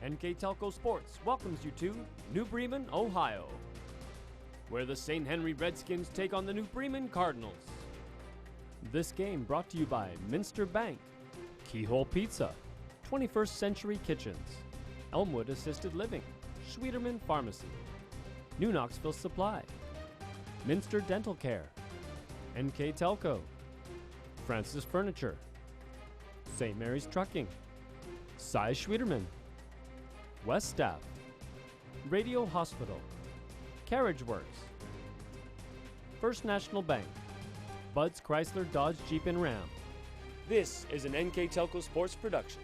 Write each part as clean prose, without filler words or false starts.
NKTelco Sports welcomes you to New Bremen, Ohio, where the St. Henry Redskins take on the New Bremen Cardinals. This game brought to you by Minster Bank, Keyhole Pizza, 21st Century Kitchens, Elmwood Assisted Living, Schwieterman Pharmacy, New Knoxville Supply, Minster Dental Care, NKTelco, Francis Furniture, St. Mary's Trucking, Cy Schwieterman, West Staff, Radio Hospital, Carriage Works, First National Bank, Bud's Chrysler Dodge Jeep and Ram. This is an NKTelco Sports production.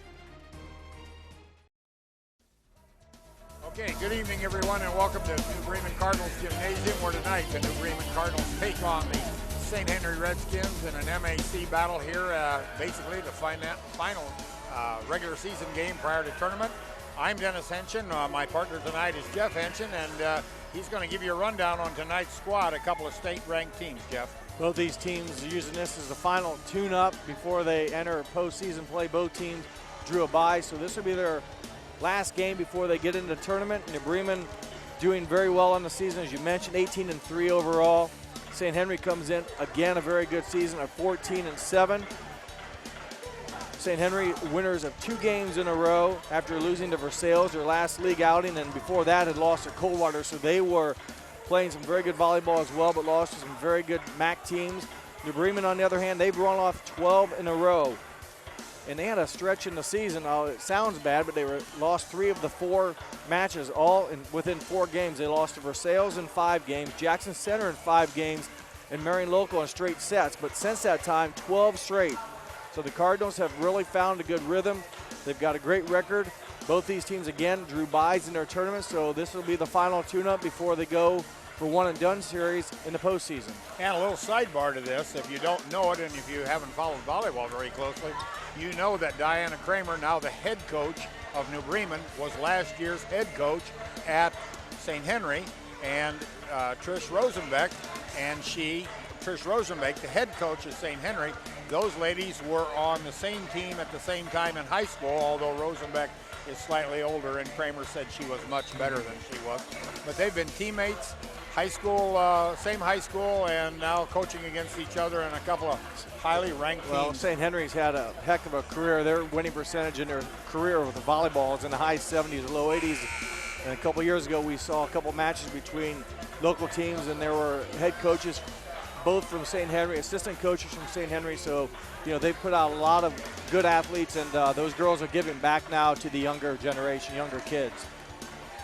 Okay, good evening everyone and welcome to New Bremen Cardinals Gymnasium, where tonight the New Bremen Cardinals take on the St. Henry Redskins in an MAC battle here, basically the final regular season game prior to tournament. I'm Dennis Henshin. My partner tonight is Jeff Henshin, and he's going to give you a rundown on tonight's squad, a couple of state-ranked teams, Jeff. Both these teams are using this as the final tune-up before they enter postseason play. Both teams drew a bye, so this will be their last game before they get into the tournament. New Bremen doing very well in the season, as you mentioned, 18-3 overall. St. Henry comes in, again, a very good season at 14-7. St. Henry winners of 2 games in a row after losing to Versailles, their last league outing, and before that had lost to Coldwater, so they were playing some very good volleyball as well, but lost to some very good MAC teams. New Bremen, on the other hand, they've run off 12 in a row, and they had a stretch in the season. Now, it sounds bad, but they lost 3 of the 4 matches, all within 4 games. They lost to Versailles in 5 games, Jackson Center in 5 games, and Marion Local in straight sets, but since that time, 12 straight. So the Cardinals have really found a good rhythm. They've got a great record. Both these teams, again, drew byes in their tournament, so this will be the final tune-up before they go for one-and-done series in the postseason. And a little sidebar to this, if you don't know it and if you haven't followed volleyball very closely, you know that Diana Kramer, now the head coach of New Bremen, was last year's head coach at St. Henry, and Trish Rosenbeck, the head coach at St. Henry, those ladies were on the same team at the same time in high school, although Rosenbeck is slightly older and Kramer said she was much better than she was. But they've been teammates, high school, same high school, and now coaching against each other in a couple of highly ranked teams. Well, St. Henry's had a heck of a career. Their winning percentage in their career with the volleyball is in the high 70s, low 80s. And a couple years ago, we saw a couple matches between local teams, and there were head coaches both from St. Henry, assistant coaches from St. Henry, so they've put out a lot of good athletes, and those girls are giving back now to the younger generation, younger kids.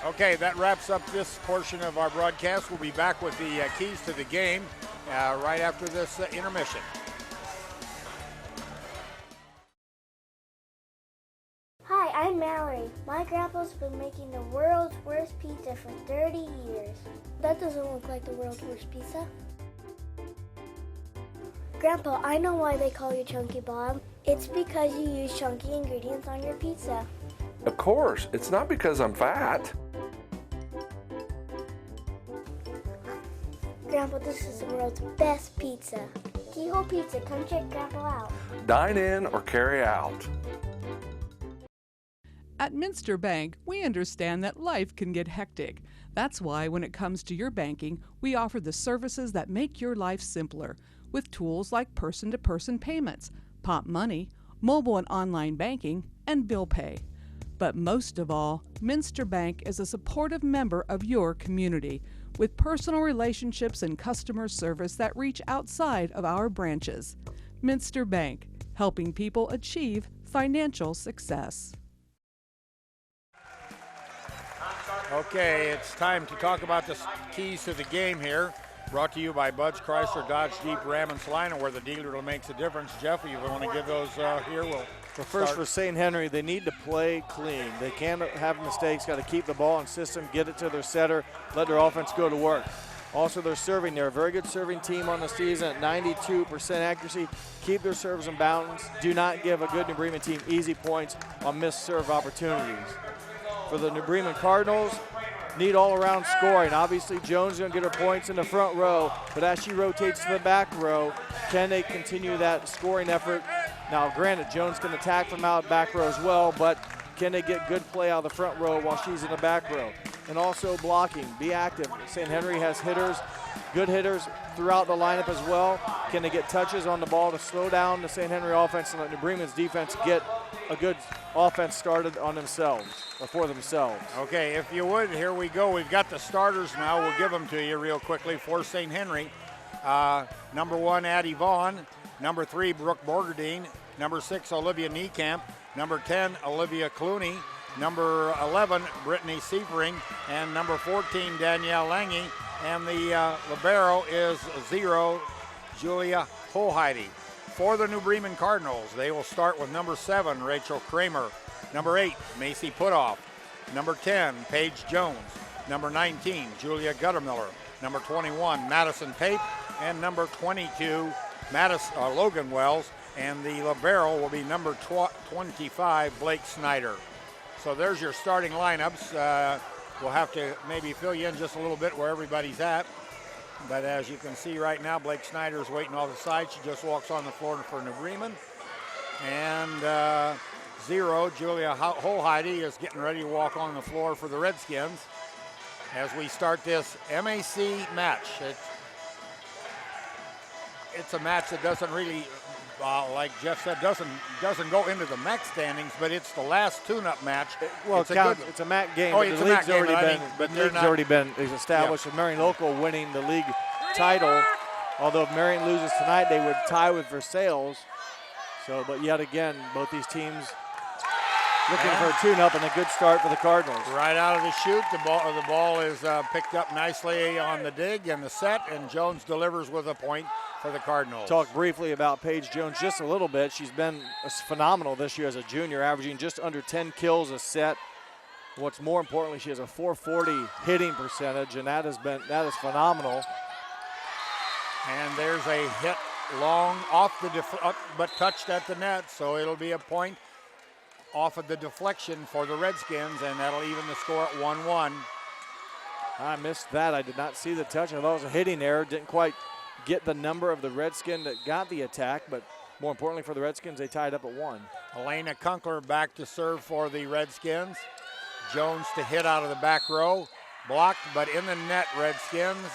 Okay, that wraps up this portion of our broadcast. We'll be back with the keys to the game right after this intermission. Hi, I'm Mallory. My grandpa's been making the world's worst pizza for 30 years. That doesn't look like the world's worst pizza. Grandpa, I know why they call you Chunky Bob. It's because you use chunky ingredients on your pizza. Of course, it's not because I'm fat. Grandpa, this is the world's best pizza. Keyhole Pizza, come check Grandpa out. Dine in or carry out. At Minster Bank, we understand that life can get hectic. That's why when it comes to your banking, we offer the services that make your life simpler, with tools like person-to-person payments, Pop Money, mobile and online banking, and bill pay. But most of all, Minster Bank is a supportive member of your community, with personal relationships and customer service that reach outside of our branches. Minster Bank, helping people achieve financial success. Okay, it's time to talk about the keys to the game here. Brought to you by Bud's Chrysler Dodge Jeep Ram and Salina, where the dealer makes a difference. Jeff, you want to give those here? Well, first for St. Henry, they need to play clean. They can't have mistakes, got to keep the ball in system, get it to their setter, let their offense go to work. Also, they're serving. They're a very good serving team on the season at 92% accuracy. Keep their serves in bounds. Do not give a good New Bremen team easy points on missed serve opportunities. For the New Bremen Cardinals, need all-around scoring. Obviously, Jones is going to get her points in the front row, but as she rotates to the back row, can they continue that scoring effort? Now, granted, Jones can attack from out back row as well, but can they get good play out of the front row while she's in the back row? And also blocking, be active. St. Henry has hitters, good hitters throughout the lineup as well. Can they get touches on the ball to slow down the St. Henry offense and let New Bremen's defense get a good offense started on themselves, or for themselves? Okay, if you would, here we go. We've got the starters now. We'll give them to you real quickly for St. Henry. Number 1, Addie Vaughn. Number 3, Brooke Borgerdine. Number 6, Olivia Niekamp. Number 10, Olivia Clooney. Number 11, Brittany Sievering. And number 14, Danielle Lange. And the libero is 0, Julia Hoheide. For the New Bremen Cardinals, they will start with number 7, Rachel Kramer. Number 8, Macy Putoff. Number 10, Paige Jones. Number 19, Julia Guttermiller. Number 21, Madison Pape. And number 22, Logan Wells. And the libero will be number 25, Blake Snyder. So there's your starting lineups. We'll have to maybe fill you in just a little bit where everybody's at. But as you can see right now, Blake Snyder's waiting off the side. She just walks on the floor for New Bremen. And 0, Julia Hoheide is getting ready to walk on the floor for the Redskins as we start this MAC match. It's a match that doesn't really, like Jeff said, doesn't go into the MAC standings, but it's the last tune-up match. Well, it's a MAC game. Oh, it's a MAC game, but the league's already been established. With Marion Local winning the league title, although if Marion loses tonight, they would tie with Versailles. So, but yet again, both these teams looking for a tune-up and a good start for the Cardinals. Right out of the chute, the ball is picked up nicely on the dig and the set, and Jones delivers with a point for the Cardinals. Talk briefly about Paige Jones just a little bit. She's been phenomenal this year as a junior, averaging just under 10 kills a set. What's more importantly, she has a .440 hitting percentage, and that is phenomenal. And there's a hit long off but touched at the net, so it'll be a point off of the deflection for the Redskins, and that'll even the score at 1-1. I missed that. I did not see the touch. I thought it was a hitting error. Didn't quite get the number of the Redskin that got the attack, but more importantly for the Redskins, they tied up at 1. Elena Kunkler back to serve for the Redskins. Jones to hit out of the back row. Blocked, but in the net, Redskins.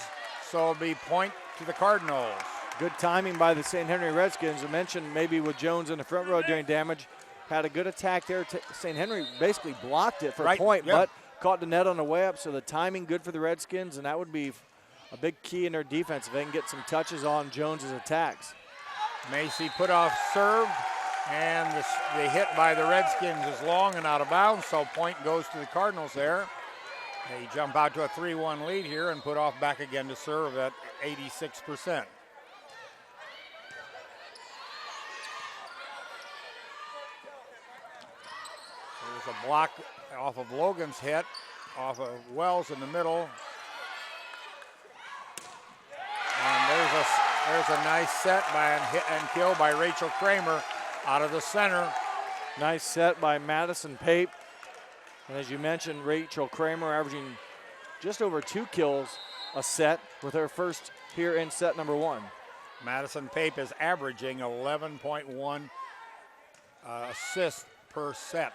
So it'll be point to the Cardinals. Good timing by the St. Henry Redskins. I mentioned maybe with Jones in the front row doing damage. Had a good attack there. St. Henry basically blocked it for a point, but caught the net on the way up. So the timing good for the Redskins, and that would be a big key in their defense if they can get some touches on Jones's attacks. Macy Putoff served, and the hit by the Redskins is long and out of bounds, so point goes to the Cardinals there. They jump out to a 3-1 lead here, and Putoff back again to serve at 86%. There's a block off of Logan's hit, off of Wells in the middle. And there's a nice set by a hit and kill by Rachel Kramer out of the center. Nice set by Madison Pape. And as you mentioned, Rachel Kramer averaging just over 2 kills a set with her first here in set number 1. Madison Pape is averaging 11.1 assists per set.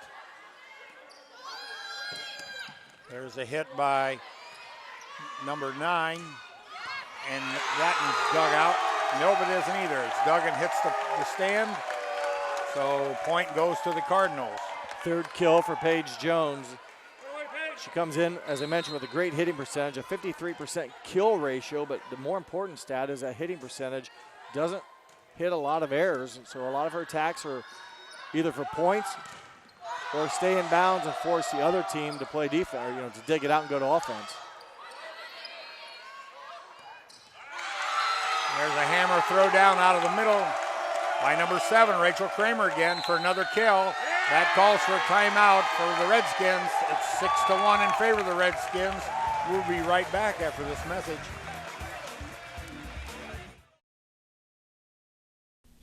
There's a hit by number 9, and that one's dug out. Nope, it isn't either. It's dug and hits the stand, so point goes to the Cardinals. Third kill for Paige Jones. She comes in, as I mentioned, with a great hitting percentage, a 53% kill ratio, but the more important stat is that hitting percentage doesn't hit a lot of errors, so a lot of her attacks are either for points or stay in bounds and force the other team to play defense, or, to dig it out and go to offense. There's a hammer throw down out of the middle by number 7, Rachel Kramer again for another kill. That calls for a timeout for the Redskins. It's 6-1 in favor of the Redskins. We'll be right back after this message.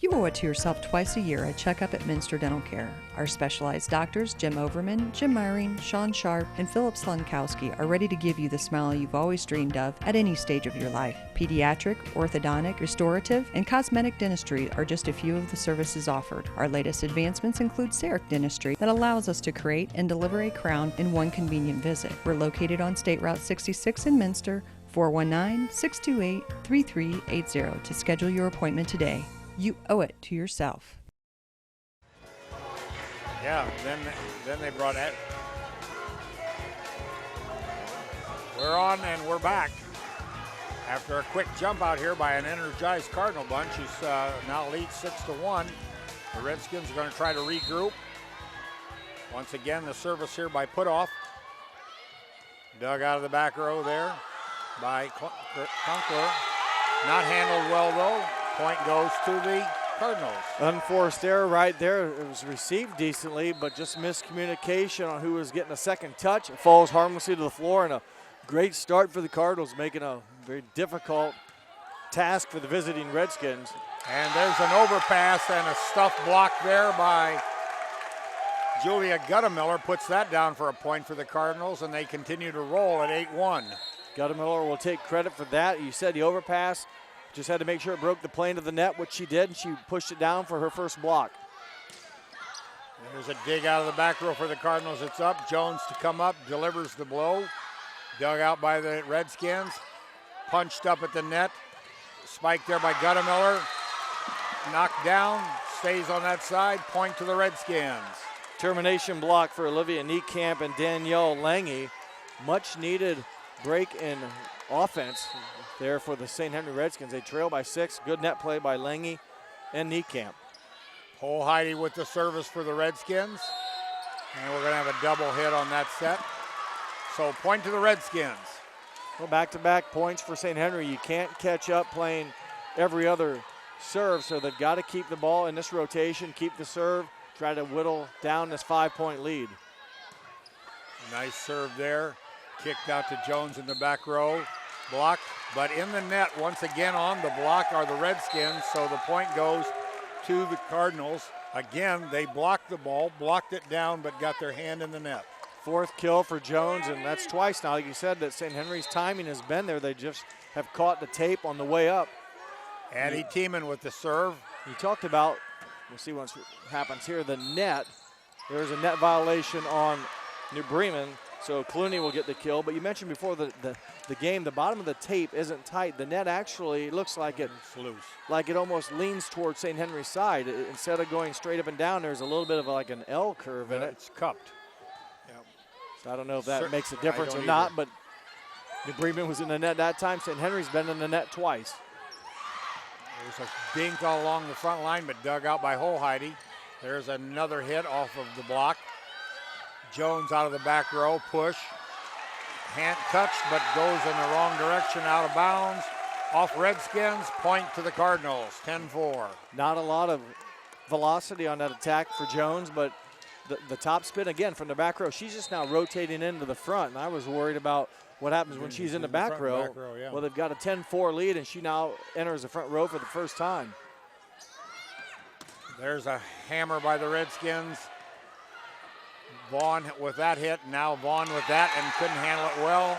You owe it to yourself twice a year a checkup at Minster Dental Care. Our specialized doctors, Jim Overman, Jim Myring, Sean Sharp, and Philip Slunkowski, are ready to give you the smile you've always dreamed of at any stage of your life. Pediatric, orthodontic, restorative, and cosmetic dentistry are just a few of the services offered. Our latest advancements include CEREC dentistry that allows us to create and deliver a crown in one convenient visit. We're located on State Route 66 in Minster, 419-628-3380 to schedule your appointment today. You owe it to yourself. Yeah, then they brought it. We're on and we're back. After a quick jump out here by an energized Cardinal bunch, who's now leads 6-1. The Redskins are going to try to regroup. Once again, the service here by Putoff. Dug out of the back row there by Kunkler. Not handled well though. Point goes to the Cardinals. Unforced error right there. It was received decently, but just miscommunication on who was getting a second touch. It falls harmlessly to the floor, and a great start for the Cardinals, making a very difficult task for the visiting Redskins. And there's an overpass and a stuff block there by Julia Guttemiller. Puts that down for a point for the Cardinals, and they continue to roll at 8-1. Guttemiller will take credit for that. You said the overpass. Just had to make sure it broke the plane of the net, which she did, and she pushed it down for her first block. There's a dig out of the back row for the Cardinals. It's up. Jones to come up, delivers the blow. Dug out by the Redskins. Punched up at the net. Spiked there by Guttemiller. Knocked down. Stays on that side. Point to the Redskins. Termination block for Olivia Niekamp and Danielle Lange. Much needed break in offense there for the St. Henry Redskins. They trail by 6. Good net play by Lange and Niekamp. Cole Heidi with the service for the Redskins. And we're going to have a double hit on that set. So point to the Redskins. Well, back-to-back points for St. Henry. You can't catch up playing every other serve, so they've got to keep the ball in this rotation, keep the serve, try to whittle down this 5-point lead. Nice serve there. Kicked out to Jones in the back row. Blocked, but in the net once again on the block are the Redskins, so the point goes to the Cardinals. Again, they blocked the ball, blocked it down, but got their hand in the net. 4th kill for Jones, and that's twice now. Like you said, that St. Henry's timing has been there. They just have caught the tape on the way up. Addie Tiemann with the serve. You talked about, we'll see what happens here, the net. There's a net violation on New Bremen, so Clooney will get the kill. But you mentioned before the game, the bottom of the tape isn't tight. The net actually looks like it's loose. Like it almost leans towards St. Henry's side. Instead of going straight up and down, there's a little bit of like an L curve in it. It's cupped. Yep. So I don't know if that makes a difference or not, but New Bremen was in the net that time. St. Henry's been in the net twice. There's a dink all along the front line, but dug out by Holheide. There's another hit off of the block. Jones out of the back row, push. Hand touched, but goes in the wrong direction, out of bounds. Off Redskins, point to the Cardinals, 10-4. Not a lot of velocity on that attack for Jones, but the top spin again from the back row. She's just now rotating into the front, and I was worried about what happens when she's in the back row. Yeah. Well, they've got a 10-4 lead, and she now enters the front row for the first time. There's a hammer by the Redskins. Vaughn with that hit, now Vaughn with that, and couldn't handle it well.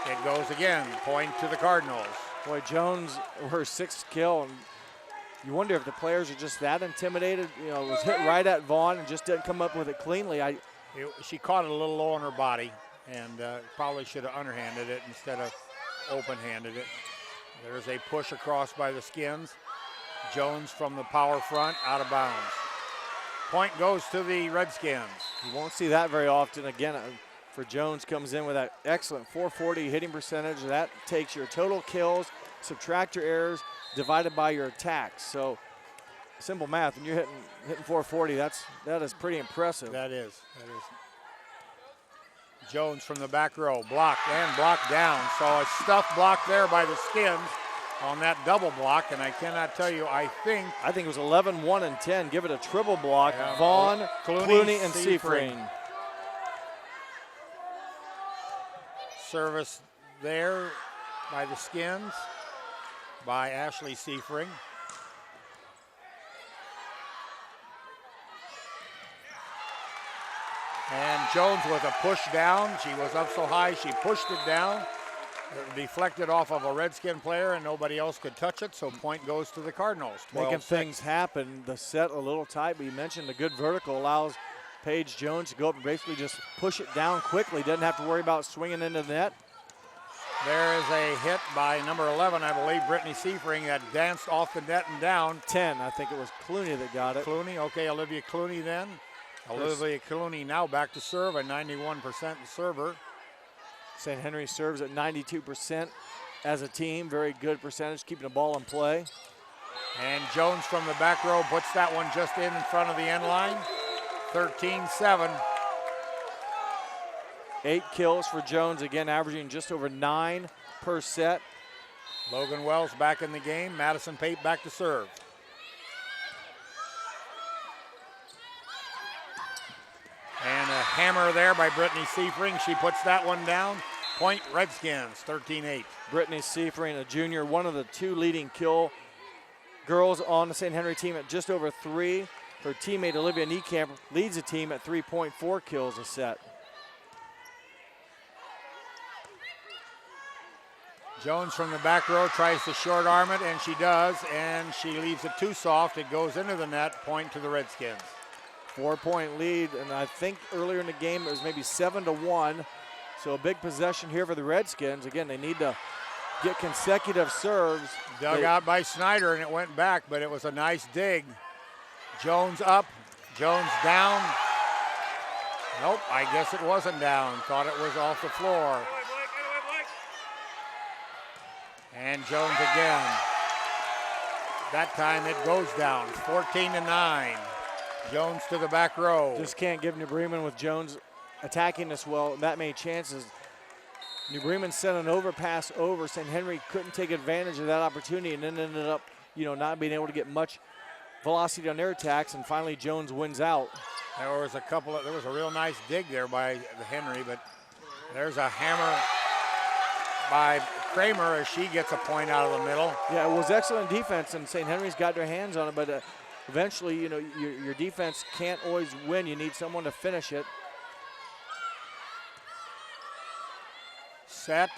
It goes again, point to the Cardinals. Boy, Jones, her 6th kill, and you wonder if the players are just that intimidated. You know, it was hit right at Vaughn and just didn't come up with it cleanly. She caught it a little low on her body, and probably should have underhanded it instead of open-handed it. There's a push across by the Skins. Jones from the power front, out of bounds. Point goes to the Redskins. You won't see that very often. Again, for Jones, comes in with that excellent 440 hitting percentage. That takes your total kills, subtract your errors, divided by your attacks. So simple math, when you're hitting 440, that is pretty impressive. That is. Jones from the back row, blocked and blocked down. So a stuff block there by the Skins on that double block, and I cannot tell you, I think it was 11, 1, and 10. Give it a triple block. Yeah, Vaughn, Clooney, and Seifring. Seifring. Service there by the Skins, by Ashley Seifring. And Jones with a push down. She was up so high, she pushed it down. It deflected off of a Redskin player, and nobody else could touch it, so point goes to the Cardinals. Making things happen. The set a little tight, but you mentioned the good vertical allows Paige Jones to go up and basically just push it down quickly. Doesn't have to worry about swinging into the net. There is a hit by number 11, I believe, Brittany Seifring, that danced off the net and down. 10, I think it was Clooney that got it. Clooney, okay, Olivia Clooney then. Olivia Clooney now back to serve, a 91% server. St. Henry serves at 92% as a team. Very good percentage, keeping the ball in play. And Jones from the back row puts that one just in front of the end line. 13-7. 8 kills for Jones, again averaging just over 9 per set. Logan Wells back in the game. Madison Pape back to serve. And a hammer there by Brittany Seifring. She puts that one down. Point Redskins, 13-8. Brittany Seifring, a junior, one of the 2 leading kill girls on the St. Henry team at just over 3. Her teammate Olivia Niekamp leads the team at 3.4 kills a set. Jones from the back row tries to short arm it, and she does, and she leaves it too soft. It goes into the net, point to the Redskins. 4-point lead, and I think earlier in the game it was maybe 7-1. So a big possession here for the Redskins. Again, they need to get consecutive serves. Dug out by Snyder, and it went back, but it was a nice dig. Jones up, Jones down. Nope, I guess it wasn't down. Thought it was off the floor. And Jones again. That time it goes down, 14-9. Jones to the back row. Just can't give New Bremen with Jones attacking this well, that many chances. New Bremen sent an overpass over. St. Henry couldn't take advantage of that opportunity and then ended up, not being able to get much velocity on their attacks, and finally Jones wins out. There was a real nice dig there by the Henry, but there's a hammer by Kramer as she gets a point out of the middle. Yeah, it was excellent defense, and St. Henry's got their hands on it, but eventually, your defense can't always win. You need someone to finish it. Set,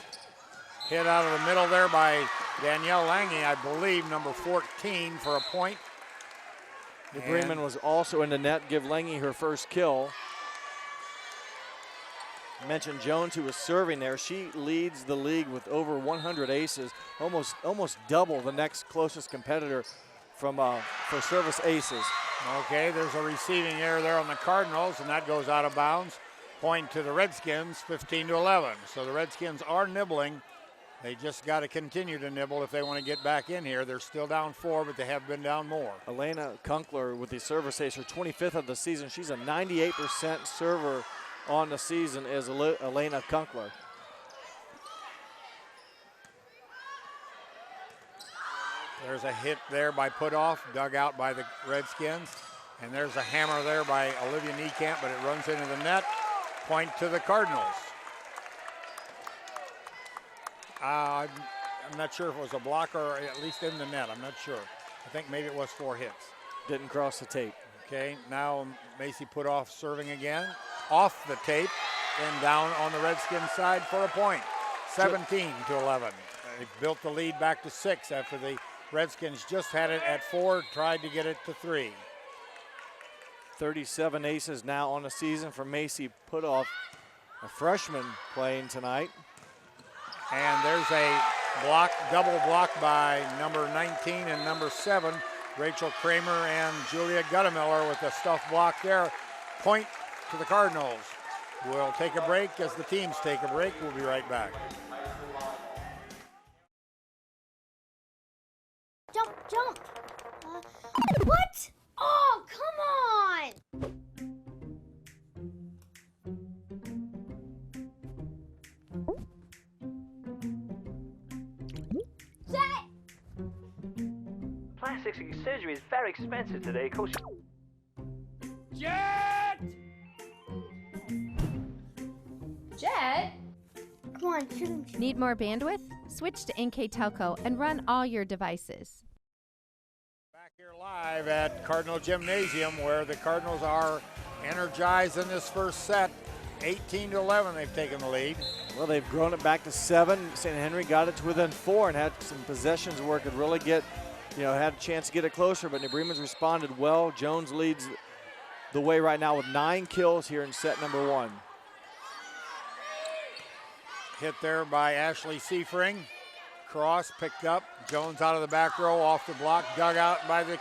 hit out of the middle there by Danielle Lange, I believe, number 14 for a point. New Bremen was also in the net, give Lange her first kill. I mentioned Jones, who was serving there. She leads the league with over 100 aces, almost double the next closest competitor for service aces. Okay, there's a receiving error there on the Cardinals, and that goes out of bounds. Point to the Redskins, 15-11. So the Redskins are nibbling. They just got to continue to nibble if they want to get back in here. They're still down 4, but they have been down more. Elena Kunkler with the service ace, her 25th of the season. She's a 98% server on the season is Elena Kunkler. There's a hit there by Putoff, dug out by the Redskins. And there's a hammer there by Olivia Niekamp, but it runs into the net. Point to the Cardinals. I'm not sure if it was a block or at least in the net. I'm not sure. I think maybe it was 4 hits. Didn't cross the tape. Okay, now Macy Putoff serving again. Off the tape and down on the Redskins side for a point. 17-11. They built the lead back to 6 after the Redskins just had it at 4, tried to get it to 3. 37 aces now on the season for Macy Putoff, a freshman playing tonight. And there's a block, double block by number 19 and number 7, Rachel Kramer and Julia Guttemiller with a stuff block there. Point to the Cardinals. We'll take a break as the teams take a break. We'll be right back. Jump, jump. What? Oh, come on. Plastic surgery is very expensive today. Jet! Jet? Come on, shoot him. Need more bandwidth? Switch to NKTelco and run all your devices. Back here live at Cardinal Gymnasium, where the Cardinals are energized in this first set. 18-11, they've taken the lead. Well, they've grown it back to 7. St. Henry got it to within 4 and had some possessions where it could really get, had a chance to get it closer, but New Bremen's responded well. Jones leads the way right now with 9 kills here in set number 1. Hit there by Ashley Seifring. Cross picked up. Jones out of the back row, off the block, dug out by the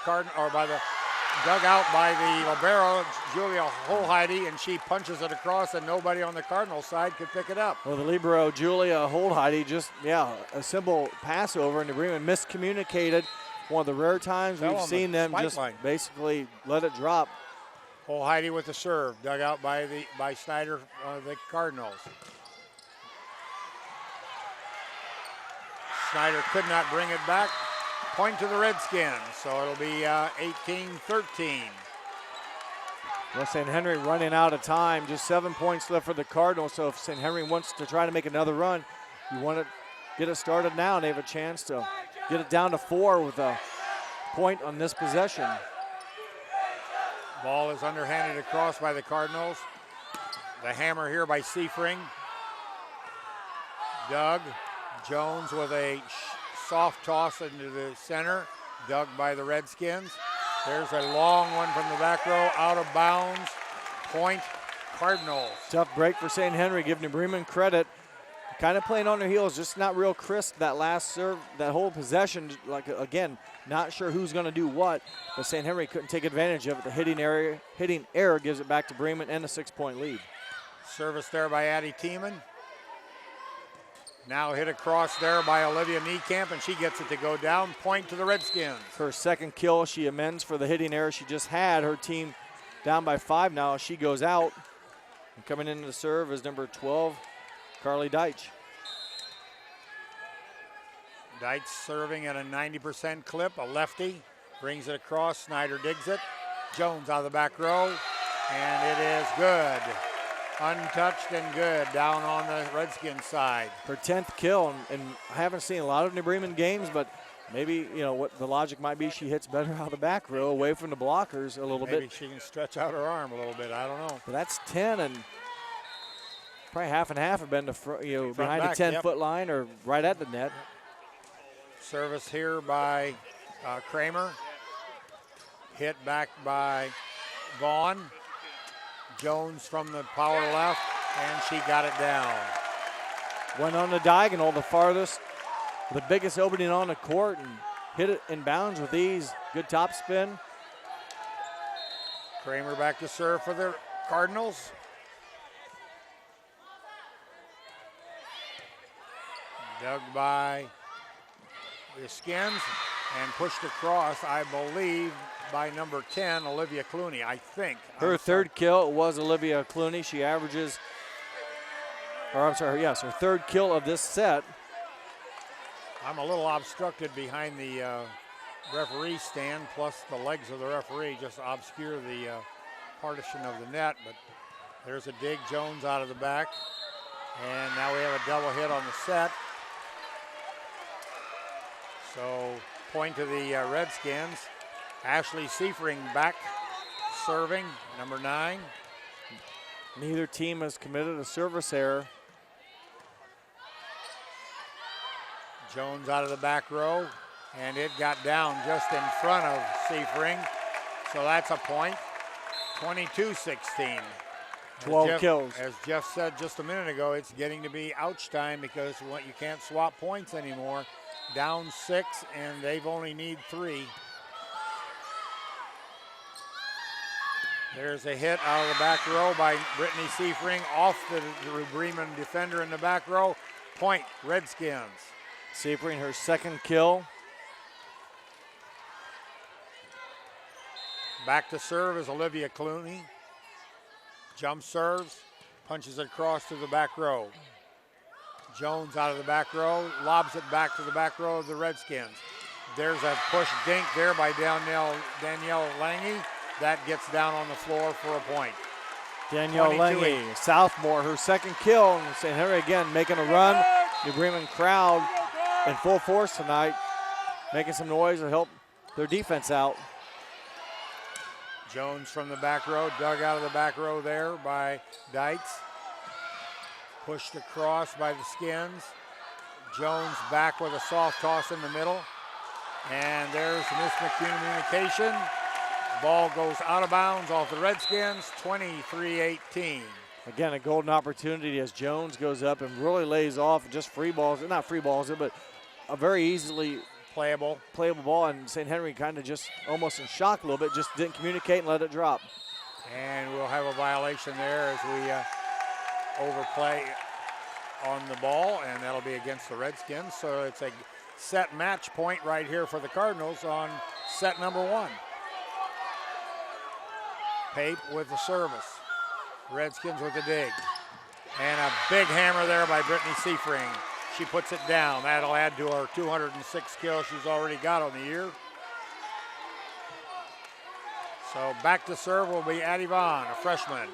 libero, Julia Holheide, and she punches it across, and nobody on the Cardinal side could pick it up. Well, the libero, Julia Holheide, just, a simple pass over, and New Bremen miscommunicated. One of the rare times we've seen them just basically let it drop. Holheide with the serve, dug out by Snyder, the Cardinals. Snyder could not bring it back. Point to the Redskins, so it'll be 18-13. Well, St. Henry running out of time. Just 7 points left for the Cardinals, so if St. Henry wants to try to make another run, you want to get it started now, and they have a chance to get it down to 4 with a point on this possession. Ball is underhanded across by the Cardinals. The hammer here by Seifring. Doug Jones with a soft toss into the center, dug by the Redskins. There's a long one from the back row, out of bounds. Point, Cardinals. Tough break for St. Henry. Give New Bremen credit. Kind of playing on their heels, just not real crisp that last serve, that whole possession. Like, again, not sure who's going to do what, but St. Henry couldn't take advantage of it. The hitting error gives it back to Bremen and a 6-point lead. Service there by Addie Tiemann. Now hit across there by Olivia Niekamp, and she gets it to go down. Point to the Redskins. Her second kill, she amends for the hitting error she just had. Her team down by 5 now. She goes out. And coming into the serve is number 12, Carly Deitch. Deitch serving at a 90% clip, a lefty. Brings it across, Snyder digs it. Jones out of the back row, and it is good. Untouched and good down on the Redskins side. Her 10th kill, and I haven't seen a lot of New Bremen games, but maybe, what the logic might be, she hits better out of the back row, away from the blockers a little bit. Maybe she can stretch out her arm a little bit, I don't know. But that's 10, and probably half and half have been behind back, the 10-foot line or right at the net. Service here by Kramer. Hit back by Vaughn. Jones from the power left, and she got it down. Went on the diagonal, the farthest, the biggest opening on the court, and hit it in bounds with ease. Good top spin. Kramer back to serve for the Cardinals. Dug by the Skins and pushed across, I believe, by number 10, Olivia Clooney, I think. Her third kill was Olivia Clooney. She averages, her third kill of this set. I'm a little obstructed behind the referee stand, plus the legs of the referee just obscure the partition of the net, but there's a dig, Jones out of the back, and now we have a double hit on the set. So point to the Redskins. Ashley Seifring back serving, number 9. Neither team has committed a service error. Jones out of the back row, and it got down just in front of Seifring. So that's a point, 22-16. 12 kills. As Jeff said just a minute ago, it's getting to be ouch time because you can't swap points anymore. Down 6, and they've only need 3. There's a hit out of the back row by Brittany Seifring off the Bremen defender in the back row. Point, Redskins. Seifring, her second kill. Back to serve is Olivia Clooney. Jump serves, punches it across to the back row. Jones out of the back row, lobs it back to the back row of the Redskins. There's a push dink there by Danielle Lange. That gets down on the floor for a point. Danielle Lange, sophomore, her second kill. And St. Henry again making a run. New Bremen crowd in full force tonight, making some noise to help their defense out. Jones from the back row, dug out of the back row there by Dykes. Pushed across by the Skins. Jones back with a soft toss in the middle. And there's miscommunication. Ball goes out of bounds off the Redskins, 23-18. Again, a golden opportunity as Jones goes up and really lays off, just free balls, not free balls, but a very easily playable ball, and St. Henry kind of just almost in shock a little bit, just didn't communicate and let it drop. And we'll have a violation there as we overplay on the ball, and that'll be against the Redskins. So it's a set match point right here for the Cardinals on set number 1. Pape with the service. Redskins with the dig. And a big hammer there by Brittany Seifring. She puts it down. That'll add to her 206 kills she's already got on the year. So back to serve will be Addie Vaughn, a freshman.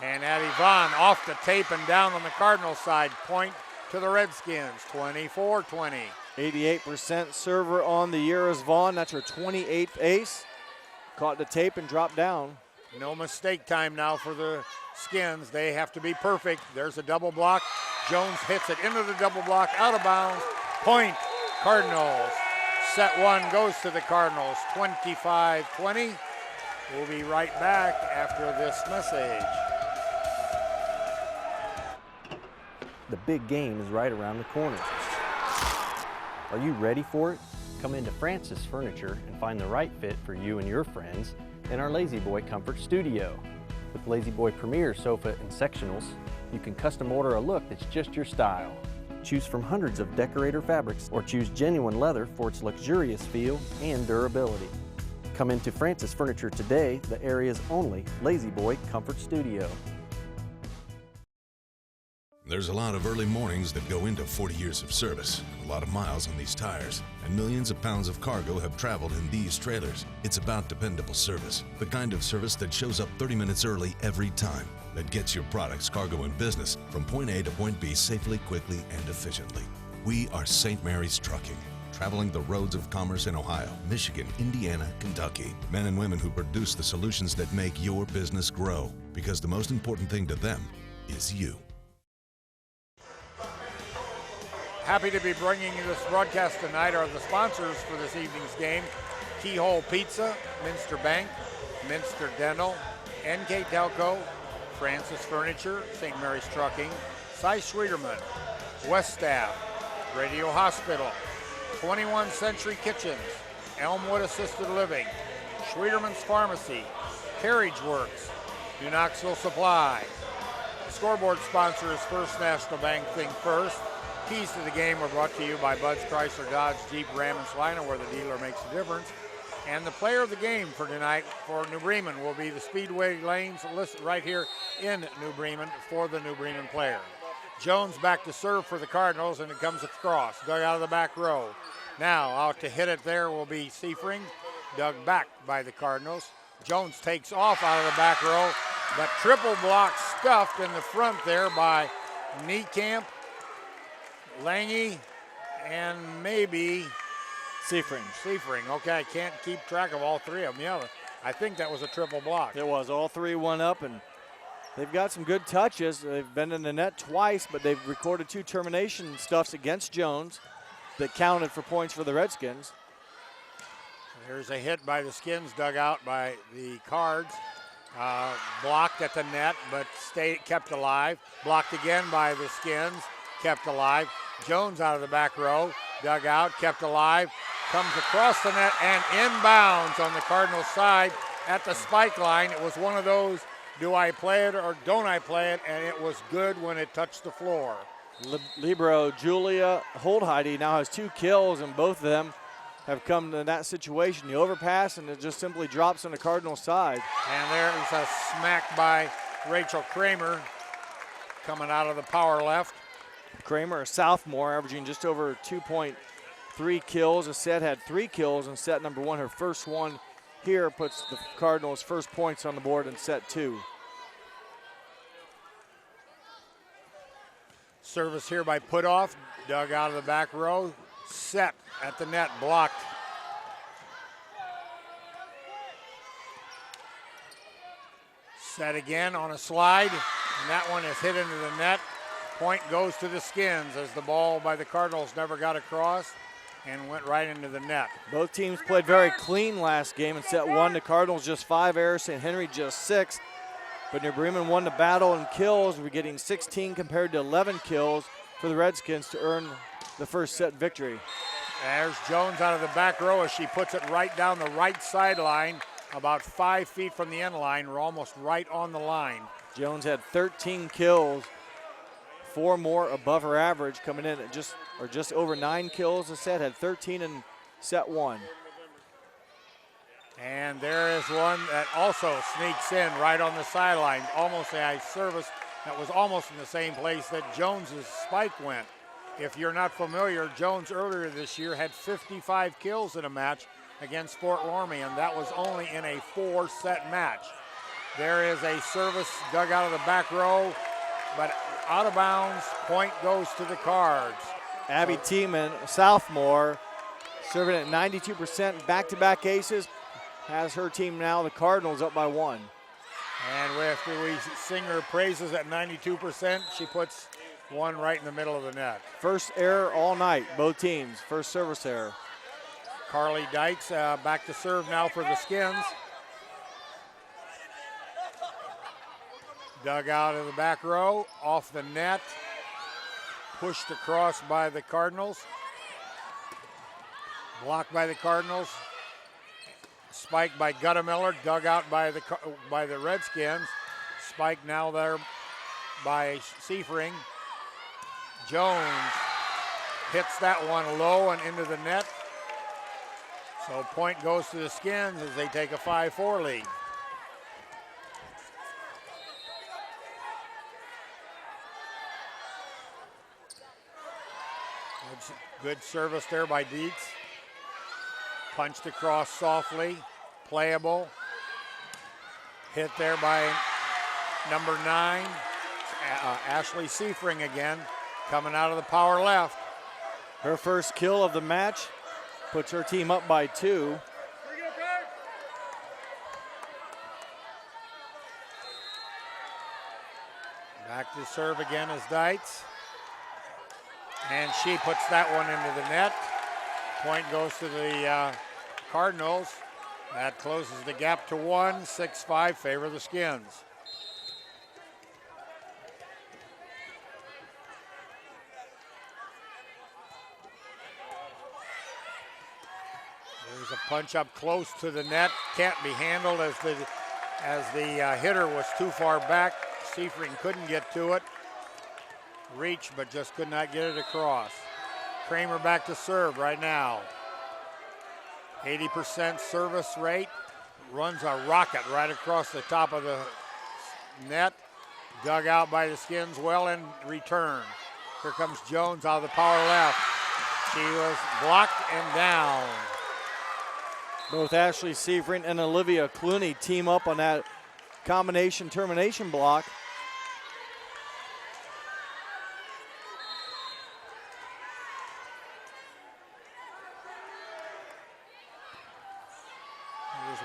And Addie Vaughn off the tape and down on the Cardinal side. Point to the Redskins, 24-20. 88% server on the year is Vaughn. That's her 28th ace. Caught the tape and dropped down. No mistake time now for the Skins. They have to be perfect. There's a double block. Jones hits it into the double block, out of bounds. Point, Cardinals. Set 1 goes to the Cardinals, 25-20. We'll be right back after this message. The big game is right around the corner. Are you ready for it? Come into Francis Furniture and find the right fit for you and your friends in our Lazy Boy Comfort Studio. With Lazy Boy Premier sofa and sectionals, you can custom order a look that's just your style. Choose from hundreds of decorator fabrics or choose genuine leather for its luxurious feel and durability. Come into Francis Furniture today, the area's only Lazy Boy Comfort Studio. There's a lot of early mornings that go into 40 years of service, a lot of miles on these tires, and millions of pounds of cargo have traveled in these trailers. It's about dependable service, the kind of service that shows up 30 minutes early every time, that gets your products, cargo, and business from point A to point B safely, quickly, and efficiently. We are St. Mary's Trucking, traveling the roads of commerce in Ohio, Michigan, Indiana, Kentucky. Men and women who produce the solutions that make your business grow, because the most important thing to them is you. Happy to be bringing you this broadcast tonight. Are the sponsors for this evening's game: Keyhole Pizza, Minster Bank, Minster Dental, NKTelco, Francis Furniture, St. Mary's Trucking, Cy Schwederman, West Staff, Radio Hospital, 21st Century Kitchens, Elmwood Assisted Living, Schwederman's Pharmacy, Carriage Works, New Knoxville Supply. The scoreboard sponsor is First National Bank. Think First. Keys to the game are brought to you by Bud's Chrysler Dodge Jeep Ram and Salina, where the dealer makes a difference. And the player of the game for tonight for New Bremen will be the Speedway Lanes listed right here in New Bremen for the New Bremen player. Jones back to serve for the Cardinals, and it comes across, dug out of the back row. Now out to hit it there will be Seifring, dug back by the Cardinals. Jones takes off out of the back row, but triple block stuffed in the front there by Niekamp, Lange, and maybe Seifring. Okay, I can't keep track of all three of them. Yeah, I think that was a triple block. It was. All three went up, and they've got some good touches. They've been in the net twice, but they've recorded 2 termination stuffs against Jones that counted for points for the Redskins. There's a hit by the Skins, dug out by the Cards. Blocked at the net, but kept alive. Blocked again by the Skins, kept alive. Jones out of the back row, dug out, kept alive, comes across the net and inbounds on the Cardinals side at the spike line. It was one of those, do I play it or don't I play it? And it was good when it touched the floor. Libero Julia Holdheide now has 2 kills, and both of them have come to that situation. The overpass, and it just simply drops on the Cardinals side. And there is a smack by Rachel Kramer coming out of the power left. Kramer, a sophomore, averaging just over 2.3 kills a set, had 3 kills in set number 1. Her first one here puts the Cardinals' first points on the board in set 2. Service here by Putoff, dug out of the back row. set at the net, blocked. Set again on a slide, and that one is hit into the net. Point goes to the Skins as the ball by the Cardinals never got across and went right into the net. Both teams played very clean last game in set one. The Cardinals just 5 errors, St. Henry just 6. But New Bremen won the battle in kills. We're getting 16 compared to 11 kills for the Redskins to earn the first set victory. There's Jones out of the back row as she puts it right down the right sideline, about 5 feet from the end line. We're almost right on the line. Jones had 13 kills, 4 more above her average, coming in at just over 9 kills a set, had 13 in set one. And there is one that also sneaks in right on the sideline, almost a service that was almost in the same place that Jones's spike went. If you're not familiar, Jones earlier this year had 55 kills in a match against Fort Laramie, and that was only in a 4-set match. There is a service dug out of the back row, but out of bounds. Point goes to the Cards. Abby Tiemann, sophomore, serving at 92%, back-to-back aces, has her team now, the Cardinals, up by 1. And after we sing her praises at 92%, she puts one right in the middle of the net. First error all night, both teams, first service error. Carly Dykes back to serve now for the Skins. Dug out of the back row, off the net, pushed across by the Cardinals. Blocked by the Cardinals. Spiked by Guttemiller, dug out by the Redskins. Spiked now there by Seifring. Jones hits that one low and into the net. So point goes to the Skins as they take a 5-4 lead. Good service there by Dietz. Punched across softly, playable. Hit there by number 9, Ashley Seifring again, coming out of the power left. Her first kill of the match puts her team up by 2. Back to serve again is Dietz. And she puts that one into the net. Point goes to the Cardinals. That closes the gap to 1, 6-5, favor the Skins. There's a punch up close to the net. Can't be handled as the hitter was too far back. Seifring couldn't get to it. Reached, but just could not get it across. Kramer back to serve right now. 80% service rate. Runs a rocket right across the top of the net. Dug out by the Skins well in return. Here comes Jones out of the power left. She was blocked and down. Both Ashley Seifring and Olivia Clooney team up on that combination termination block.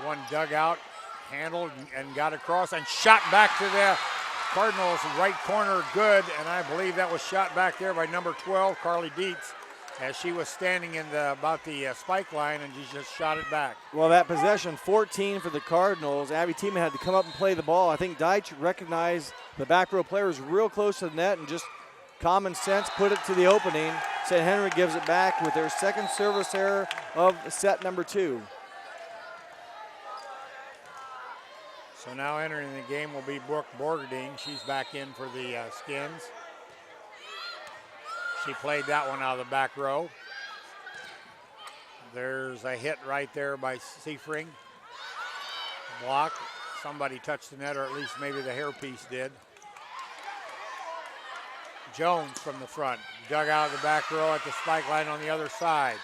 One dug out, handled and got across and shot back to the Cardinals right corner, good, and I believe that was shot back there by number 12, Carly Dietz, as she was standing in about the spike line, and she just shot it back. Well, that possession, 14 for the Cardinals. Abby Tiemann had to come up and play the ball. I think Deitch recognized the back row player was real close to the net and just common sense put it to the opening. St. Henry gives it back with their second service error of set number 2. So now entering the game will be Brooke Borgerding. She's back in for the Skins. She played that one out of the back row. There's a hit right there by Seifring. Block. Somebody touched the net, or at least maybe the hairpiece did. Jones from the front. Dug out of the back row at the spike line on the other side.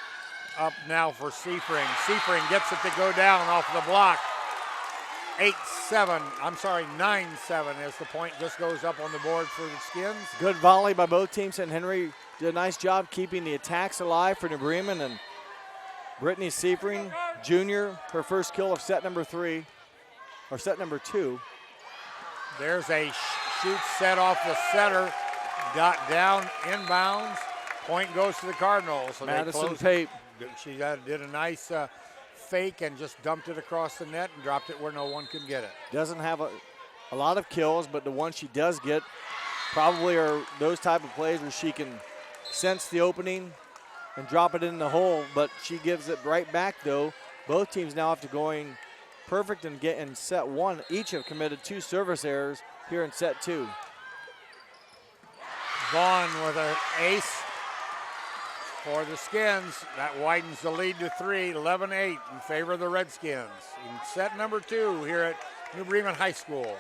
Up now for Seifring. Seifring gets it to go down off the block. 9-7 as the point just goes up on the board for the Skins. Good volley by both teams, and Henry did a nice job keeping the attacks alive for New Bremen. And Brittany Seifring, Jr., her first kill of set number 2. There's a shoot set off the setter, got down inbounds. Point goes to the Cardinals. So Madison Pape. She did a nice fake and just dumped it across the net and dropped it where no one could get it. Doesn't have a lot of kills, but the ones she does get probably are those type of plays where she can sense the opening and drop it in the hole, but she gives it right back though. Both teams now after going perfect and get in set 1, each have committed 2 service errors here in set 2. Vaughn with an ace for the Skins. That widens the lead to 3, 11-8 in favor of the Redskins. In set number 2 here at New Bremen High School.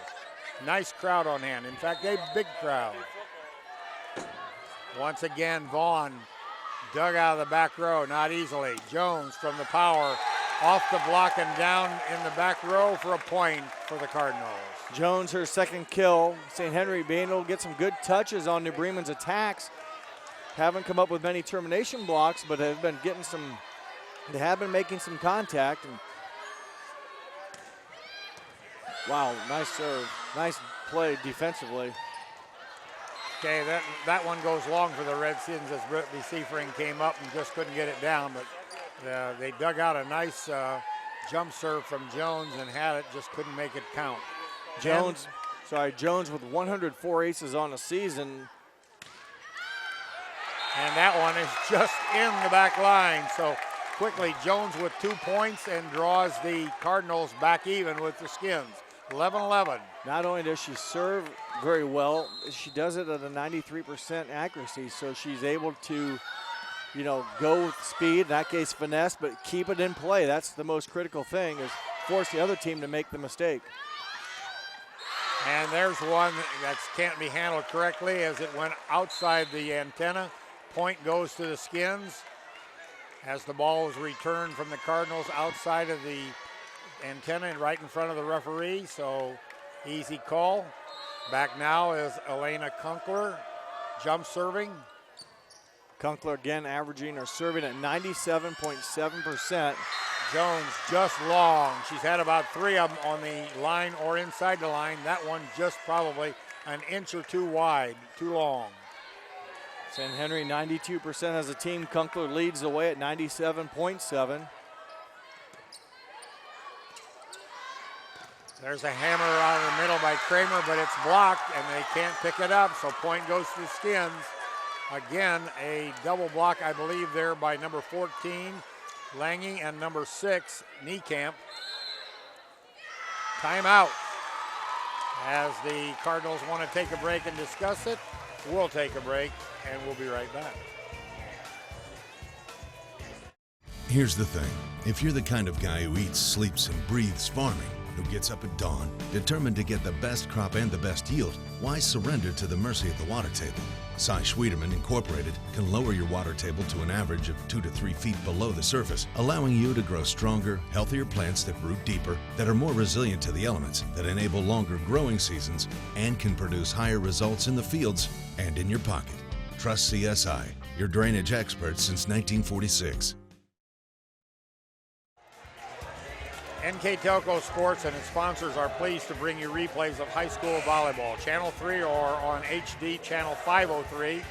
Nice crowd on hand. In fact, a big crowd. Once again, Vaughn dug out of the back row, not easily. Jones from the power, off the block and down in the back row for a point for the Cardinals. Jones, her second kill. St. Henry being able to get some good touches on New Bremen's attacks. Haven't come up with many termination blocks, but have been getting some, they have been making some contact. And wow, nice serve. Nice play defensively. Okay, that one goes long for the Redskins as Brittany Seifring came up and just couldn't get it down, but they dug out a nice jump serve from Jones and had it, just couldn't make it count. Jones with 104 aces on the season. And that one is just in the back line. So quickly, Jones with 2 points and draws the Cardinals back even with the Skins. 11-11. Not only does she serve very well, she does it at a 93% accuracy, so she's able to, go with speed, in that case finesse, but keep it in play. That's the most critical thing, is force the other team to make the mistake. And there's one that can't be handled correctly as it went outside the antenna. Point goes to the Skins as the ball was returned from the Cardinals outside of the antenna and right in front of the referee, so easy call. Back now is Elena Kunkler, jump serving. Kunkler again averaging or serving at 97.7%. Jones just long. She's had about 3 of them on the line or inside the line. That one just probably an inch or 2 wide, too long. St. Henry 92% as a team. Kunkler leads the way at 97.7. There's a hammer out in the middle by Kramer, but it's blocked and they can't pick it up, so point goes to the Skins. Again, a double block, I believe, there by number 14, Lange, and number 6, Niekamp. Timeout. As the Cardinals want to take a break and discuss it, we'll take a break and we'll be right back. Here's the thing. If you're the kind of guy who eats, sleeps, and breathes farming, who gets up at dawn, determined to get the best crop and the best yield, why surrender to the mercy of the water table? Cy Schwiederman Incorporated can lower your water table to an average of 2 to 3 feet below the surface, allowing you to grow stronger, healthier plants that root deeper, that are more resilient to the elements, that enable longer growing seasons, and can produce higher results in the fields and in your pocket. Trust CSI, your drainage experts since 1946. NKTelco Sports and its sponsors are pleased to bring you replays of high school volleyball. Channel 3 or on HD Channel 503, you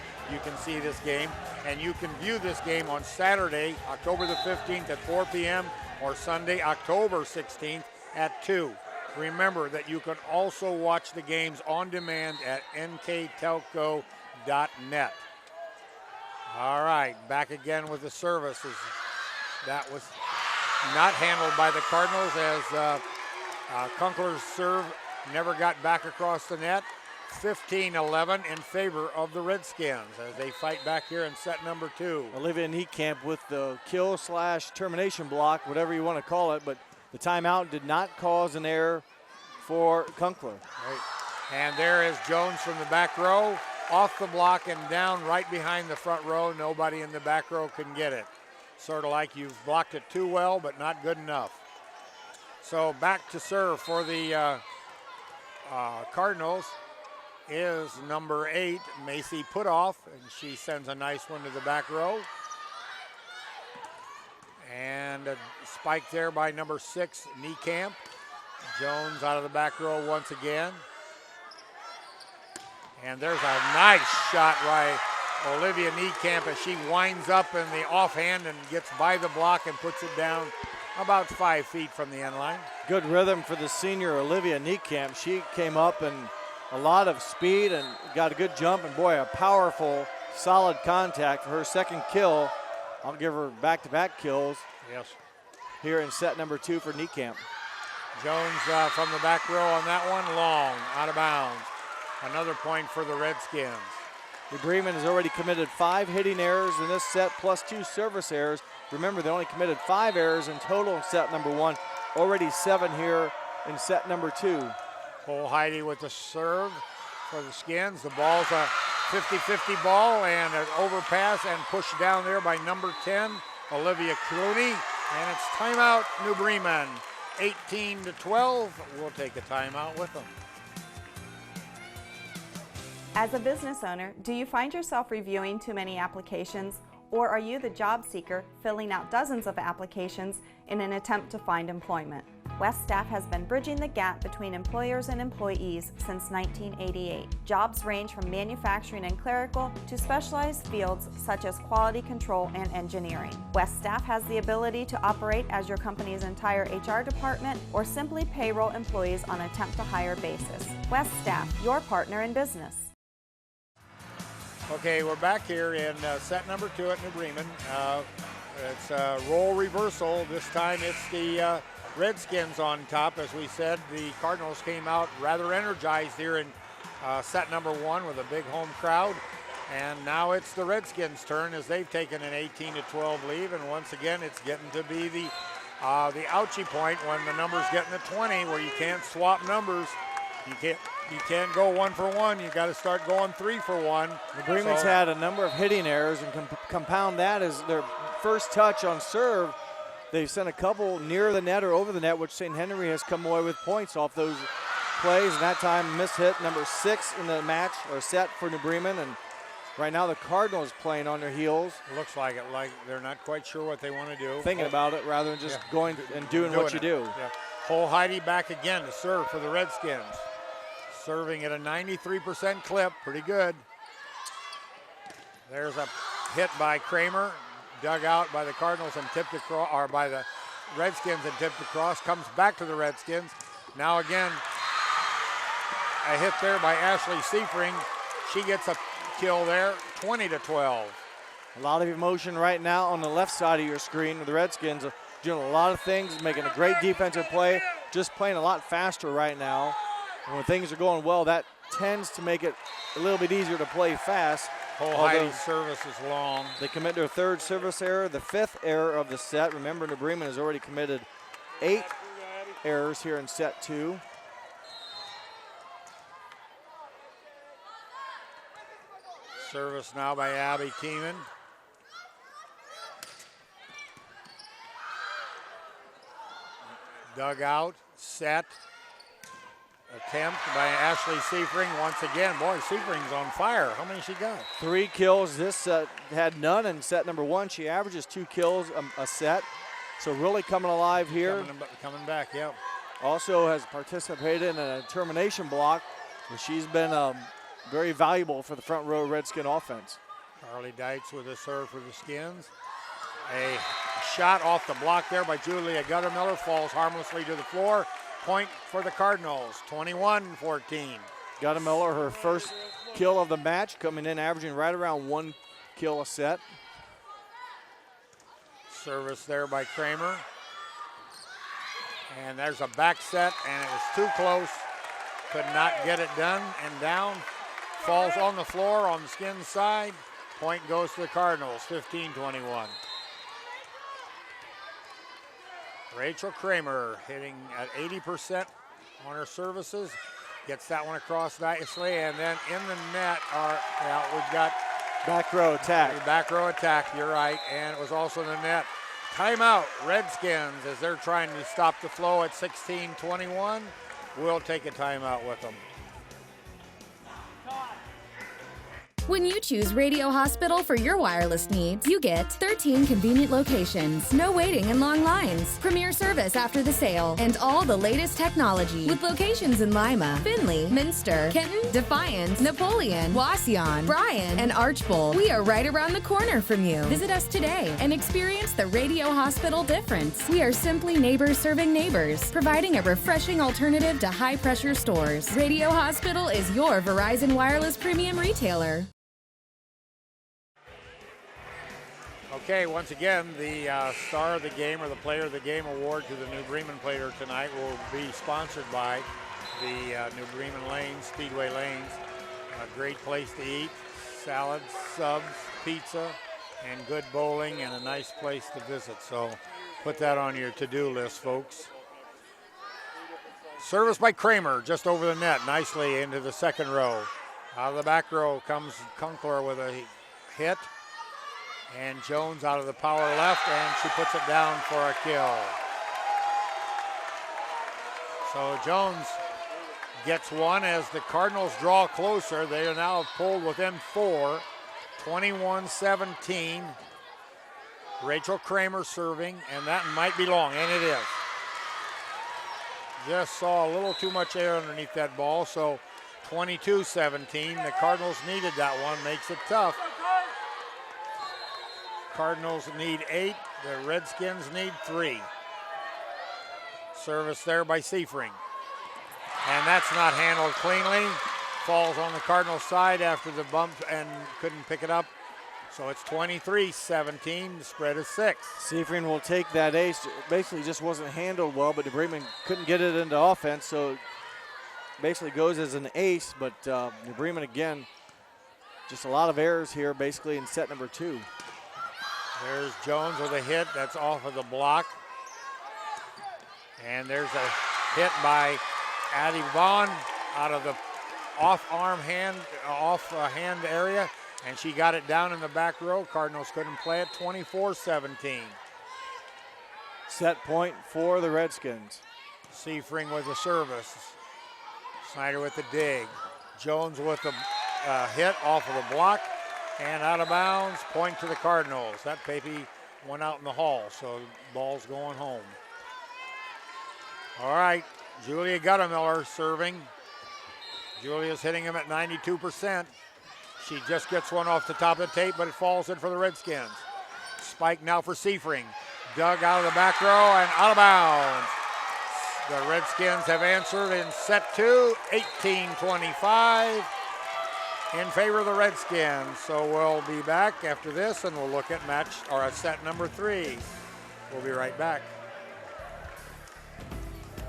can see this game. And you can view this game on Saturday, October the 15th at 4 p.m. or Sunday, October 16th at 2. Remember that you can also watch the games on demand at nktelco.net. All right, back again with the services. That was not handled by the Cardinals as Kunkler's serve never got back across the net. 15-11 in favor of the Redskins as they fight back here in set number 2. Olivia Niekamp with the kill/termination block, whatever you want to call it, but the timeout did not cause an error for Kunkler. Right. And there is Jones from the back row, off the block and down right behind the front row. Nobody in the back row can get it. Sort of like you've blocked it too well, but not good enough. So back to serve for the Cardinals is number 8, Macy Putoff, and she sends a nice one to the back row. And a spike there by number 6, Niekamp. Jones out of the back row once again. And there's a nice shot by Olivia Niekamp as she winds up in the offhand and gets by the block and puts it down about 5 feet from the end line. Good rhythm for the senior Olivia Niekamp. She came up and a lot of speed and got a good jump, and boy, a powerful, solid contact for her second kill. I'll give her back-to-back kills. Yes. Here in set number 2 for Niekamp. Jones from the back row on that one, long, out of bounds. Another point for the Redskins. The Bremen has already committed 5 hitting errors in this set, plus 2 service errors. Remember, they only committed 5 errors in total in set number 1. Already 7 here in set number 2. Cole Heidi with the serve for the Skins. The ball's a 50-50 ball and an overpass and pushed down there by number 10, Olivia Clooney. And it's timeout, New Bremen. 18-12. We'll take a timeout with them. As a business owner, do you find yourself reviewing too many applications, or are you the job seeker filling out dozens of applications in an attempt to find employment? West Staff has been bridging the gap between employers and employees since 1988. Jobs range from manufacturing and clerical to specialized fields such as quality control and engineering. West Staff has the ability to operate as your company's entire HR department or simply payroll employees on a temp-to-hire basis. West Staff, your partner in business. Okay, we're back here in set number 2 at New Bremen. It's a role reversal. This time it's the Redskins on top. As we said, the Cardinals came out rather energized here in set number 1 with a big home crowd. And now it's the Redskins' turn as they've taken an 18-12 lead. And once again, it's getting to be the ouchie point when the numbers getting to 20, where you can't swap numbers. You can't go 1 for 1. You got to start going 3 for 1. The Bremen's had a number of hitting errors, and compound that as their first touch on serve. They've sent a couple near the net or over the net, which St. Henry has come away with points off those plays. And that time, miss hit number 6 in the match or set for New Bremen. And right now, the Cardinals playing on their heels. Looks like it, like they're not quite sure what they want to do. Thinking about it rather than just going and doing what you do. Yeah. Cole Heidi back again to serve for the Redskins. Serving at a 93% clip, pretty good. There's a hit by Kramer, dug out by the Cardinals and tipped across, or by the Redskins and tipped across, comes back to the Redskins. Now again, a hit there by Ashley Seifring. She gets a kill there, 20-12. A lot of emotion right now on the left side of your screen with the Redskins doing a lot of things, making a great defensive play, just playing a lot faster right now. And when things are going well, that tends to make it a little bit easier to play fast. Cole Heidi's service is long. They commit their 3rd service error, the 5th error of the set. Remember, New Bremen has already committed 8 errors here in set 2. Service now by Abby Keenan. Dug out, set. Attempt by Ashley Seifring once again. Boy, Seifring's on fire. How many she got? 3 kills. This set had none in set number 1. She averages 2 kills a set. So really coming alive here. Coming back, yeah. Also has participated in a termination block, where she's been very valuable for the front row Redskin offense. Carly Deitz with a serve for the Skins. A shot off the block there by Julia Guttermiller, falls harmlessly to the floor. Point for the Cardinals, 21-14. Guttermiller, her first kill of the match, coming in averaging right around 1 kill a set. Service there by Kramer. And there's a back set, and it was too close. Could not get it done, and down. Falls on the floor on the Skins side. Point goes to the Cardinals, 15-21. Rachel Kramer hitting at 80% on her services. Gets that one across nicely, and then in the net we've got back row attack. Back row attack, you're right, and it was also in the net. Timeout, Redskins, as they're trying to stop the flow at 16-21. We'll take a timeout with them. When you choose Radio Hospital for your wireless needs, you get 13 convenient locations, no waiting and long lines, premier service after the sale, and all the latest technology. With locations in Lima, Findlay, Minster, Kenton, Defiance, Napoleon, Wauseon, Bryan, and Archbold, we are right around the corner from you. Visit us today and experience the Radio Hospital difference. We are simply neighbors serving neighbors, providing a refreshing alternative to high-pressure stores. Radio Hospital is your Verizon Wireless premium retailer. Okay, once again, the star of the game or the player of the game award to the New Bremen player tonight will be sponsored by the New Bremen Lanes, Speedway Lanes. A great place to eat, salads, subs, pizza, and good bowling, and a nice place to visit. So put that on your to-do list, folks. Service by Kramer, just over the net, nicely into the second row. Out of the back row comes Kunkel with a hit. And Jones out of the power left, and she puts it down for a kill. So Jones gets one as the Cardinals draw closer. They are now pulled within 4, 21-17. Rachel Kramer serving, and that might be long, and it is. Just saw a little too much air underneath that ball, so 22-17. The Cardinals needed that one, makes it tough. Cardinals need 8, the Redskins need 3. Service there by Seifring. And that's not handled cleanly. Falls on the Cardinals side after the bump and couldn't pick it up. So it's 23-17, the spread is 6. Seifring will take that ace. Basically just wasn't handled well, but Bremen couldn't get it into offense, so basically goes as an ace, but New Bremen again, just a lot of errors here basically in set number 2. There's Jones with a hit. That's off of the block. And there's a hit by Addie Vaughn out of the off hand area. And she got it down in the back row. Cardinals couldn't play it. 24-17. Set point for the Redskins. Seifring with the service. Snyder with the dig. Jones with the hit off of the block. And out of bounds, point to the Cardinals. That baby went out in the hall, so ball's going home. All right, Julia Guttemiller serving. Julia's hitting him at 92%. She just gets one off the top of the tape, but it falls in for the Redskins. Spike now for Seifring. Dug out of the back row and out of bounds. The Redskins have answered in set 2, 18-25. In favor of the Redskins. So we'll be back after this and we'll look at set number 3. We'll be right back.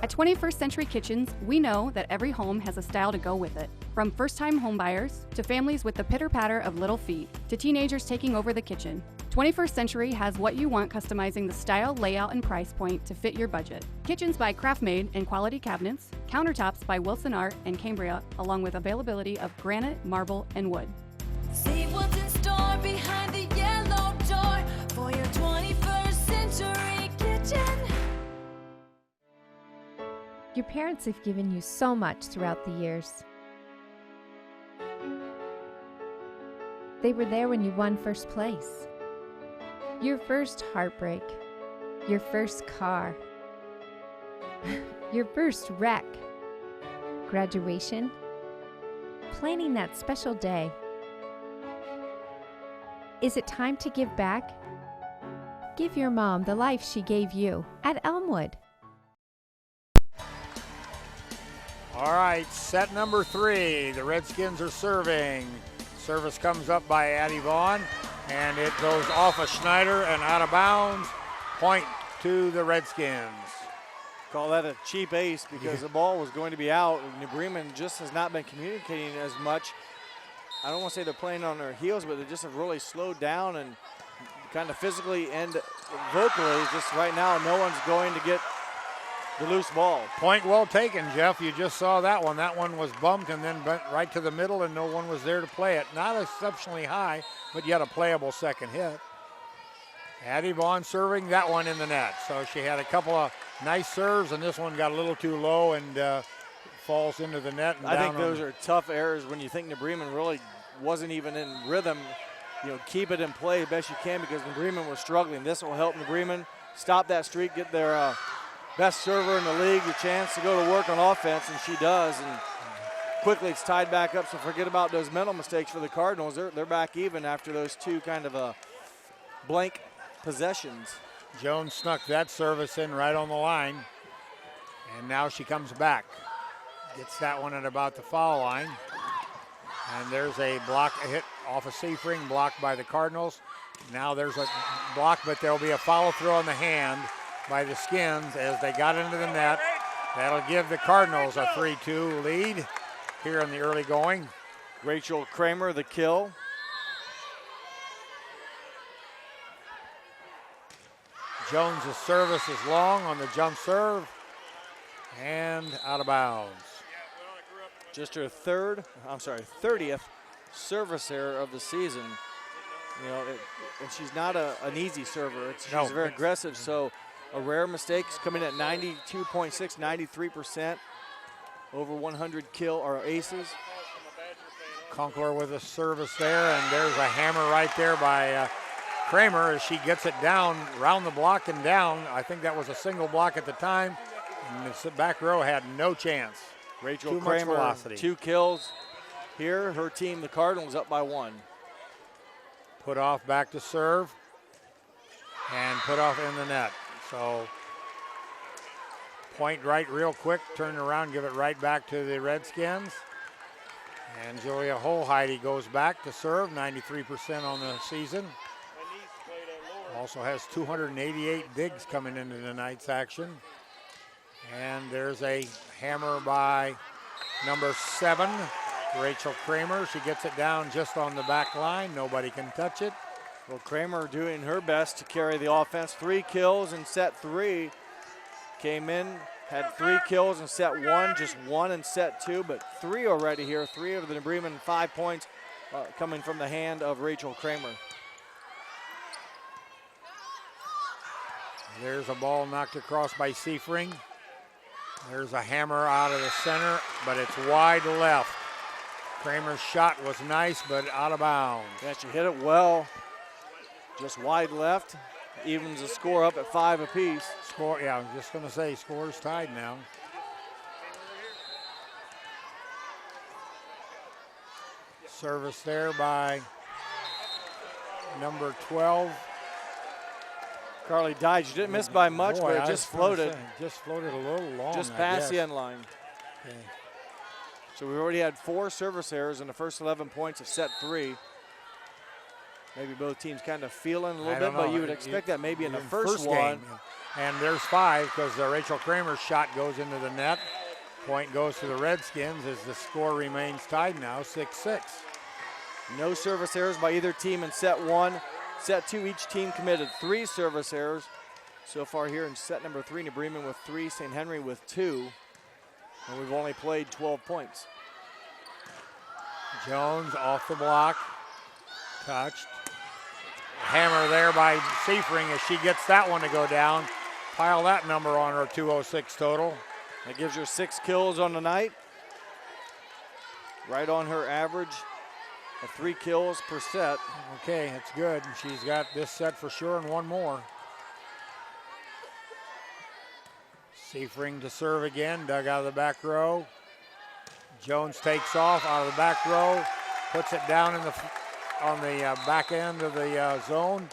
At 21st Century Kitchens, we know that every home has a style to go with it. From first-time homebuyers to families with the pitter-patter of little feet to teenagers taking over the kitchen, 21st Century has what you want, customizing the style, layout, and price point to fit your budget. Kitchens by Craftmade and quality cabinets, countertops by Wilson Art and Cambria, along with availability of granite, marble, and wood. See what's in store behind the yellow door for your 21st Century Kitchen. Your parents have given you so much throughout the years. They were there when you won first place. Your first heartbreak. Your first car. Your first wreck. Graduation. Planning that special day. Is it time to give back? Give your mom the life she gave you at Elmwood. All right, set number 3. The Redskins are serving. Service comes up by Addie Vaughn, and it goes off of Schneider and out of bounds. Point to the Redskins. Call that a cheap ace because the ball was going to be out. New Bremen just has not been communicating as much. I don't want to say they're playing on their heels, but they just have really slowed down and kind of physically and vocally. Just right now, no one's going to get the loose ball. Point well taken, Jeff. You just saw that one. That one was bumped and then went right to the middle, and no one was there to play it. Not exceptionally high, but yet a playable second hit. Addie Vaughn serving that one in the net. So she had a couple of nice serves, and this one got a little too low and falls into the net. And I think those are tough errors when you think New Bremen really wasn't even in rhythm. You know, keep it in play the best you can because New Bremen was struggling. This will help New Bremen stop that streak, get their best server in the league a chance to go to work on offense, and she does. And quickly it's tied back up, so forget about those mental mistakes for the Cardinals. They're back even after those two kind of blank possessions. Jones snuck that service in right on the line, and now she comes back. Gets that one at about the foul line. And there's a hit off a Seifring, blocked by the Cardinals. Now there's a block, but there'll be a follow through on the hand by the Skins as they got into the net. That'll give the Cardinals a 3-2 lead here in the early going. Rachel Kramer, the kill. Jones's service is long on the jump serve and out of bounds. Just her 30th service error of the season. You know, and she's not an easy server. She's very aggressive, so a rare mistakes coming at 92.6, 93%, over 100 kill or aces. Conkler with a service there, and there's a hammer right there by Kramer as she gets it down, round the block and down. I think that was a single block at the time, and the back row had no chance. Rachel Kramer, 2 kills here. Her team, the Cardinals, up by 1. Put off back to serve and put off in the net. So point right real quick, turn around, give it right back to the Redskins. And Julia Holheide goes back to serve, 93% on the season. Also has 288 digs coming into tonight's action. And there's a hammer by number 7, Rachel Kramer. She gets it down just on the back line. Nobody can touch it. Well, Kramer doing her best to carry the offense. 3 kills in set 3. Came in, had 3 kills in set 1, just 1 in set 2, but 3 already here. 3 of the Bremen 5 points coming from the hand of Rachel Kramer. There's a ball knocked across by Seifring. There's a hammer out of the center, but it's wide left. Kramer's shot was nice, but out of bounds. Yeah, she hit it well. Just wide left. Evens the score up at 5 apiece. Score, yeah, I'm just going to say score's tied now. Service there by number 12. Carly Dyche. She didn't miss by much, but it just floated. Just floated a little long. Just past the end line. Okay. So we've already had 4 service errors in the first 11 points of set 3. Maybe both teams kind of feeling a little bit, but you would expect that maybe in the first one. Game. And there's 5 because Rachel Kramer's shot goes into the net. Point goes to the Redskins as the score remains tied now, 6-6. No service errors by either team in set 1. Set 2, each team committed 3 service errors. So far here in set number 3, New Bremen with 3, St. Henry with 2. And we've only played 12 points. Jones off the block, touched. Hammer there by Seifring as she gets that one to go down. Pile that number on her 206 total. That gives her 6 kills on the night. Right on her average of 3 kills per set. Okay, that's good. She's got this set for sure and one more. Seifring to serve again, dug out of the back row. Jones takes off out of the back row, puts it down on the back end of the zone.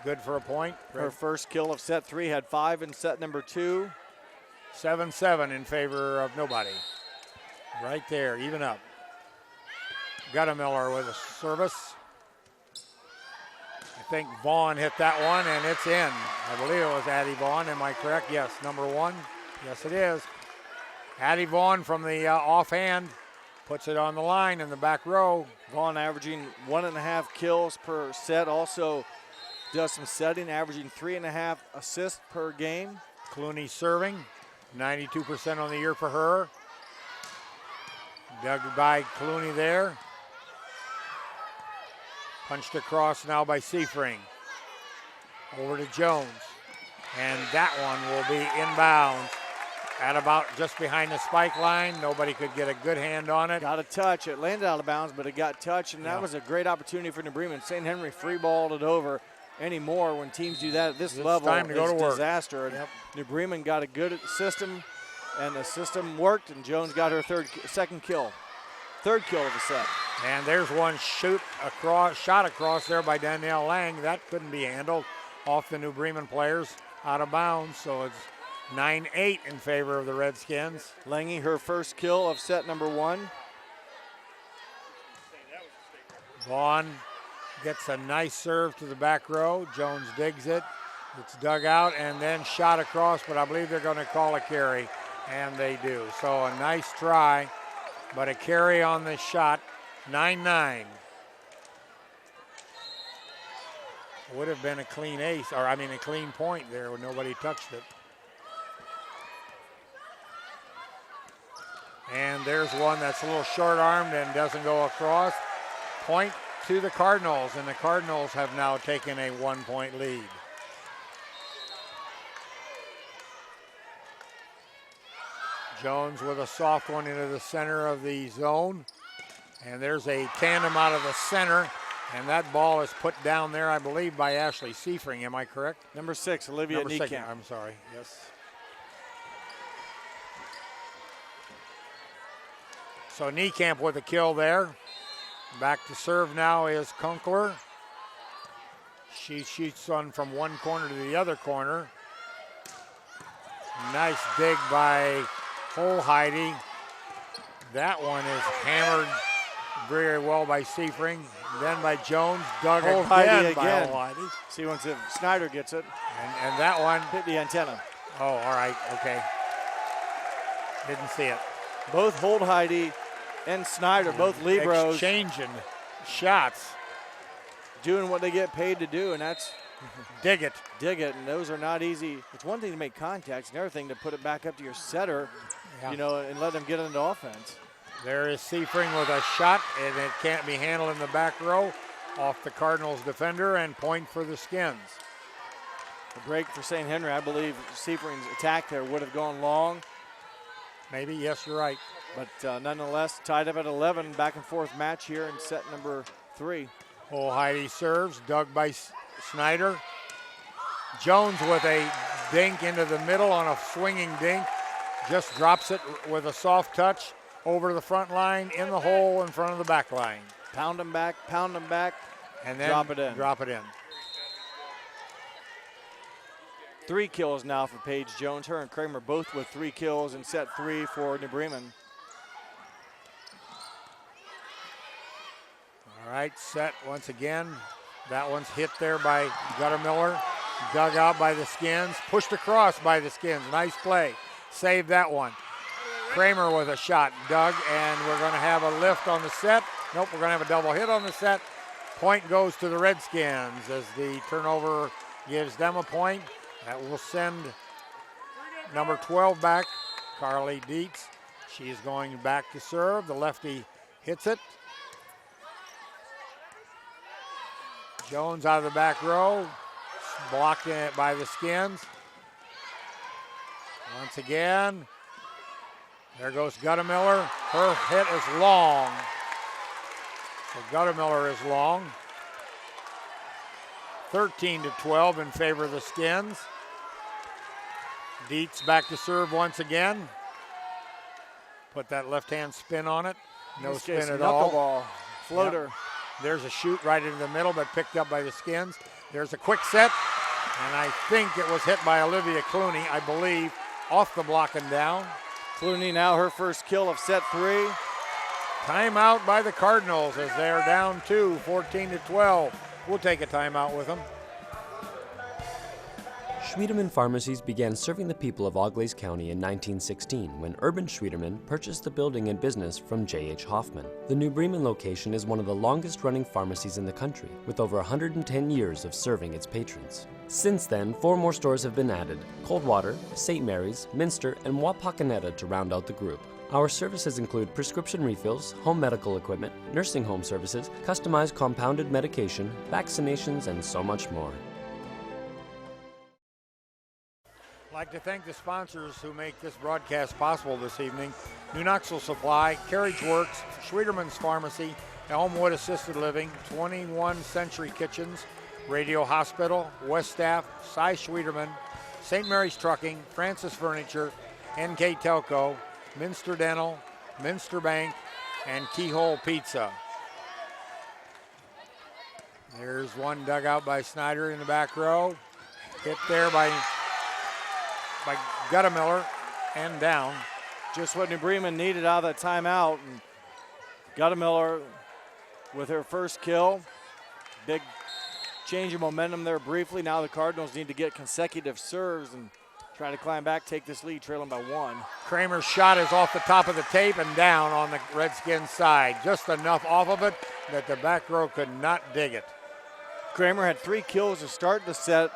Good for a point. Her first kill of set 3, had 5 in set number 2. 7-7 in favor of nobody. Right there, even up. Guttemiller with a service. I think Vaughn hit that one, and it's in. I believe it was Addie Vaughn. Am I correct? Yes, number 1. Yes, it is. Addie Vaughn from the offhand puts it on the line in the back row. Vaughn averaging 1.5 kills per set. Also does some setting, averaging 3.5 assists per game. Clooney serving, 92% on the year for her. Dug by Clooney there. Punched across now by Seifring. Over to Jones. And that one will be inbounds at about just behind the spike line. Nobody could get a good hand on it. Got a touch. It landed out of bounds, but it got touched, and that was a great opportunity for New Bremen. St. Henry free-balled it over. Anymore, when teams do that at this level, time to go to work. Disaster. And New Bremen got a good system, and the system worked, and Jones got her second kill. Third kill of the set. And there's one shot across there by Danielle Lang. That couldn't be handled off the New Bremen players, out of bounds, so it's 9-8 in favor of the Redskins. Lange, her first kill of set number 1. Vaughn gets a nice serve to the back row. Jones digs it. It's dug out and then shot across, but I believe they're going to call a carry, and they do. So a nice try, but a carry on this shot, 9-9. Would have been a clean ace, or I mean a clean point there when nobody touched it. And there's one that's a little short-armed and doesn't go across. Point to the Cardinals, and the Cardinals have now taken a 1-point lead. Jones with a soft one into the center of the zone. And there's a tandem out of the center, and that ball is put down there, I believe, by Ashley Seifring. Am I correct? Number 6, Olivia Niekamp. I'm sorry, yes. So Niekamp with a kill there. Back to serve now is Kunkler. She shoots on from one corner to the other corner. Nice dig by Holheide. That one is hammered very well by Seifring. Then by Jones, dug again by Holheide. See, once Snyder gets it. And that one hit the antenna. Oh, all right, okay. Didn't see it. Both Holheide and Snyder, both Libros, exchanging shots, doing what they get paid to do, and that's dig it, and those are not easy. It's one thing to make contact, it's another thing to put it back up to your setter, you know, and let them get into offense. There is Seifring with a shot, and it can't be handled in the back row off the Cardinals defender, and point for the Skins. A break for St. Henry. I believe Seifring's attack there would have gone long. Maybe, yes, you're right. But nonetheless, tied up at 11, back and forth match here in set number 3. Holheide serves, dug by Snyder. Jones with a dink into the middle on a swinging dink. Just drops it with a soft touch over the front line in the hole in front of the back line. Pound them back, and then drop it in. 3 kills now for Paige Jones. Her and Kramer both with 3 kills in set 3 for New Bremen. All right, set once again. That one's hit there by Guttermiller. Dug out by the Skins. Pushed across by the Skins. Nice play. Saved that one. Kramer with a shot. Dug, and we're going to have a lift on the set. Nope, we're going to have a double hit on the set. Point goes to the Redskins as the turnover gives them a point. That will send number 12 back, Carly Dietz. She is going back to serve. The lefty hits it. Jones out of the back row, blocked in by the Skins. Once again, there goes Guttermiller. Her hit is long. So Guttermiller is long. 13-12 in favor of the Skins. Dietz back to serve once again. Put that left-hand spin on it. No spin at all. Knuckleball, floater. Yep. There's a shoot right into the middle, but picked up by the Skins. There's a quick set, and I think it was hit by Olivia Clooney, I believe, off the block and down. Clooney now her first kill of set 3. Timeout by the Cardinals as they're down 2, 14-12. We'll take a timeout with them. Schwiedemann Pharmacies began serving the people of Auglaize County in 1916 when Urban Schwiedemann purchased the building and business from J.H. Hoffman. The New Bremen location is one of the longest-running pharmacies in the country, with over 110 years of serving its patrons. Since then, 4 more stores have been added: Coldwater, St. Mary's, Minster, and Wapakoneta to round out the group. Our services include prescription refills, home medical equipment, nursing home services, customized compounded medication, vaccinations, and so much more. like to thank the sponsors who make this broadcast possible this evening. New Knoxville Supply, Carriage Works, Schwederman's Pharmacy, Elmwood Assisted Living, 21 Century Kitchens, Radio Hospital, West Staff, Cy Schwederman, St. Mary's Trucking, Francis Furniture, NKTelco, Minster Dental, Minster Bank, and Keyhole Pizza. There's one dug out by Snyder in the back row. Hit there by Guttemiller and down. Just what New Bremen needed out of that timeout. And Guttemiller with her first kill. Big change of momentum there briefly. Now the Cardinals need to get consecutive serves and try to climb back, take this lead, trailing by 1. Kramer's shot is off the top of the tape and down on the Redskins side. Just enough off of it that the back row could not dig it. Kramer had 3 kills to start the set.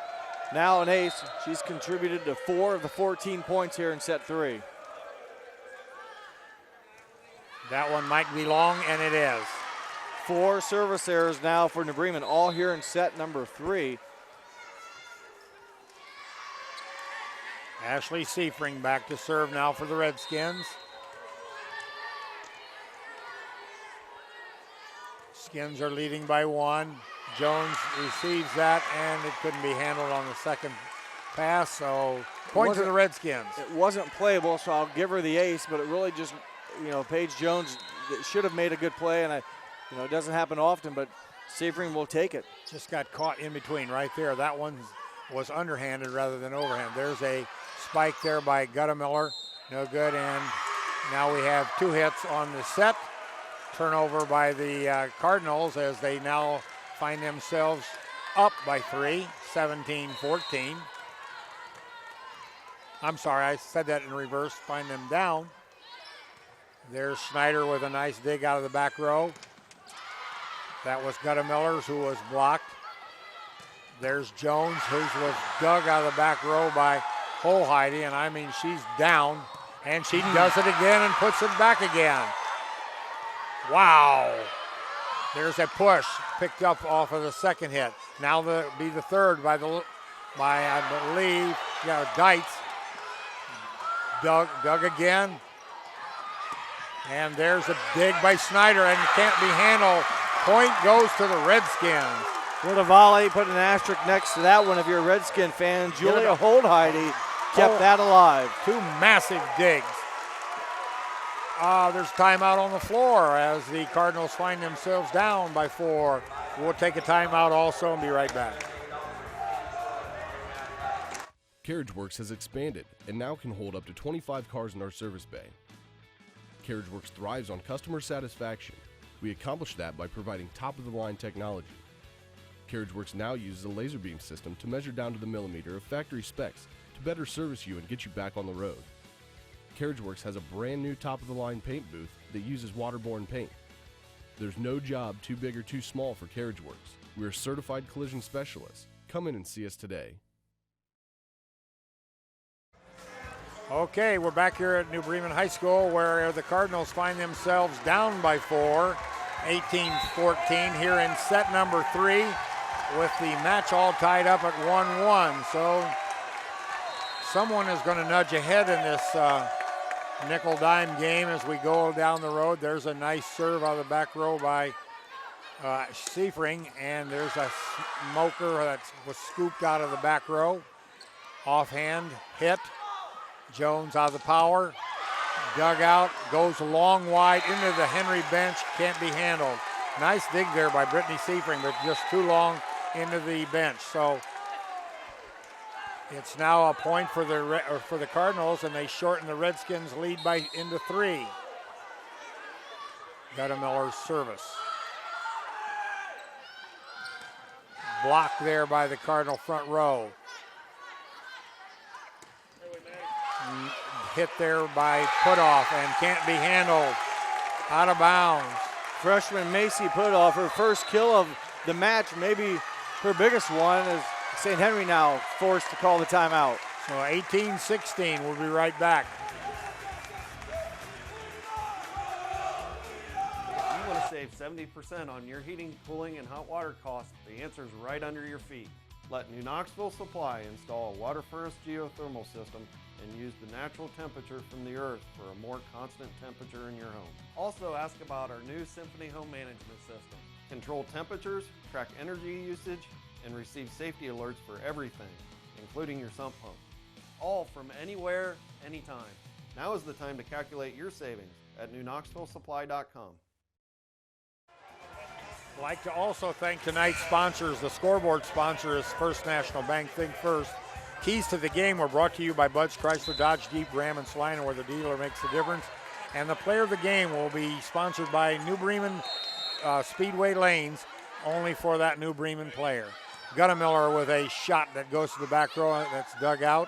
Now an ace. She's contributed to 4 of the 14 points here in set 3. That one might be long, and it is. 4 service errors now for New Bremen, all here in set number 3. Ashley Seifring back to serve now for the Redskins. Skins are leading by 1. Jones receives that, and it couldn't be handled on the second pass, so point to the Redskins. It wasn't playable, so I'll give her the ace, but it really just, Paige Jones should have made a good play, and it doesn't happen often, but Seifring will take it. Just got caught in between right there. That one was underhanded rather than overhand. There's a spike there by Guttemiller. No good, and now we have 2 hits on the set. Turnover by the Cardinals as they now find themselves up by 3, 17-14. I'm sorry, I said that in reverse. Find them down. There's Schneider with a nice dig out of the back row. That was Guttemiller's, who was blocked. There's Jones, whose was dug out of the back row by Holheide, and I mean, she's down, and she does it again and puts it back again. Wow. There's a push picked up off of the second hit. Now be the third by I believe, Dietz. Dug again. And there's a dig by Snyder, and it can't be handled. Point goes to the Redskins. What a volley. Put an asterisk next to that one if you're a Redskin fan. Julia Holdheide kept that alive. 2 massive digs. There's timeout on the floor as the Cardinals find themselves down by 4. We'll take a timeout also and be right back. Carriage Works has expanded and now can hold up to 25 cars in our service bay. Carriage Works thrives on customer satisfaction. We accomplish that by providing top-of-the-line technology. Carriage Works now uses a laser beam system to measure down to the millimeter of factory specs to better service you and get you back on the road. Carriage Works has a brand new top-of-the-line paint booth that uses waterborne paint. There's no job too big or too small for Carriage Works. We're certified collision specialists. Come in and see us today. Okay, we're back here at New Bremen High School where the Cardinals find themselves down by 4, 18-14 here in set number 3 with the match all tied up at 1-1. So someone is going to nudge ahead in this nickel-dime game as we go down the road. There's a nice serve out of the back row by Seifring, and there's a smoker that was scooped out of the back row. Offhand hit. Jones out of the power. Dug out, goes long wide into the Henry bench, can't be handled. Nice dig there by Brittany Seifring, but just too long into the bench. So it's now a point for the Cardinals, and they shorten the Redskins' lead by into 3. Guttemiller's service. Blocked there by the Cardinal front row. Hit there by Putoff and can't be handled. Out of bounds. Freshman Macy Putoff, her first kill of the match, maybe her biggest one, as St. Henry now forced to call the timeout. So 18-16, we'll be right back. If you want to save 70% on your heating, cooling, and hot water costs, the answer is right under your feet. Let New Knoxville Supply install a water furnace geothermal system and use the natural temperature from the earth for a more constant temperature in your home. Also ask about our new Symphony home management system. Control temperatures, track energy usage, and receive safety alerts for everything, including your sump pump. All from anywhere, anytime. Now is the time to calculate your savings at newknoxvillesupply.com. I'd like to also thank tonight's sponsors. The scoreboard sponsor is First National Bank. Think First. Keys to the game were brought to you by Bud's Chrysler Dodge Jeep Ram and Salina, where the dealer makes the difference. And the player of the game will be sponsored by New Bremen Speedway Lanes, only for that New Bremen player. Gunnemiller with a shot that goes to the back row. That's dug out.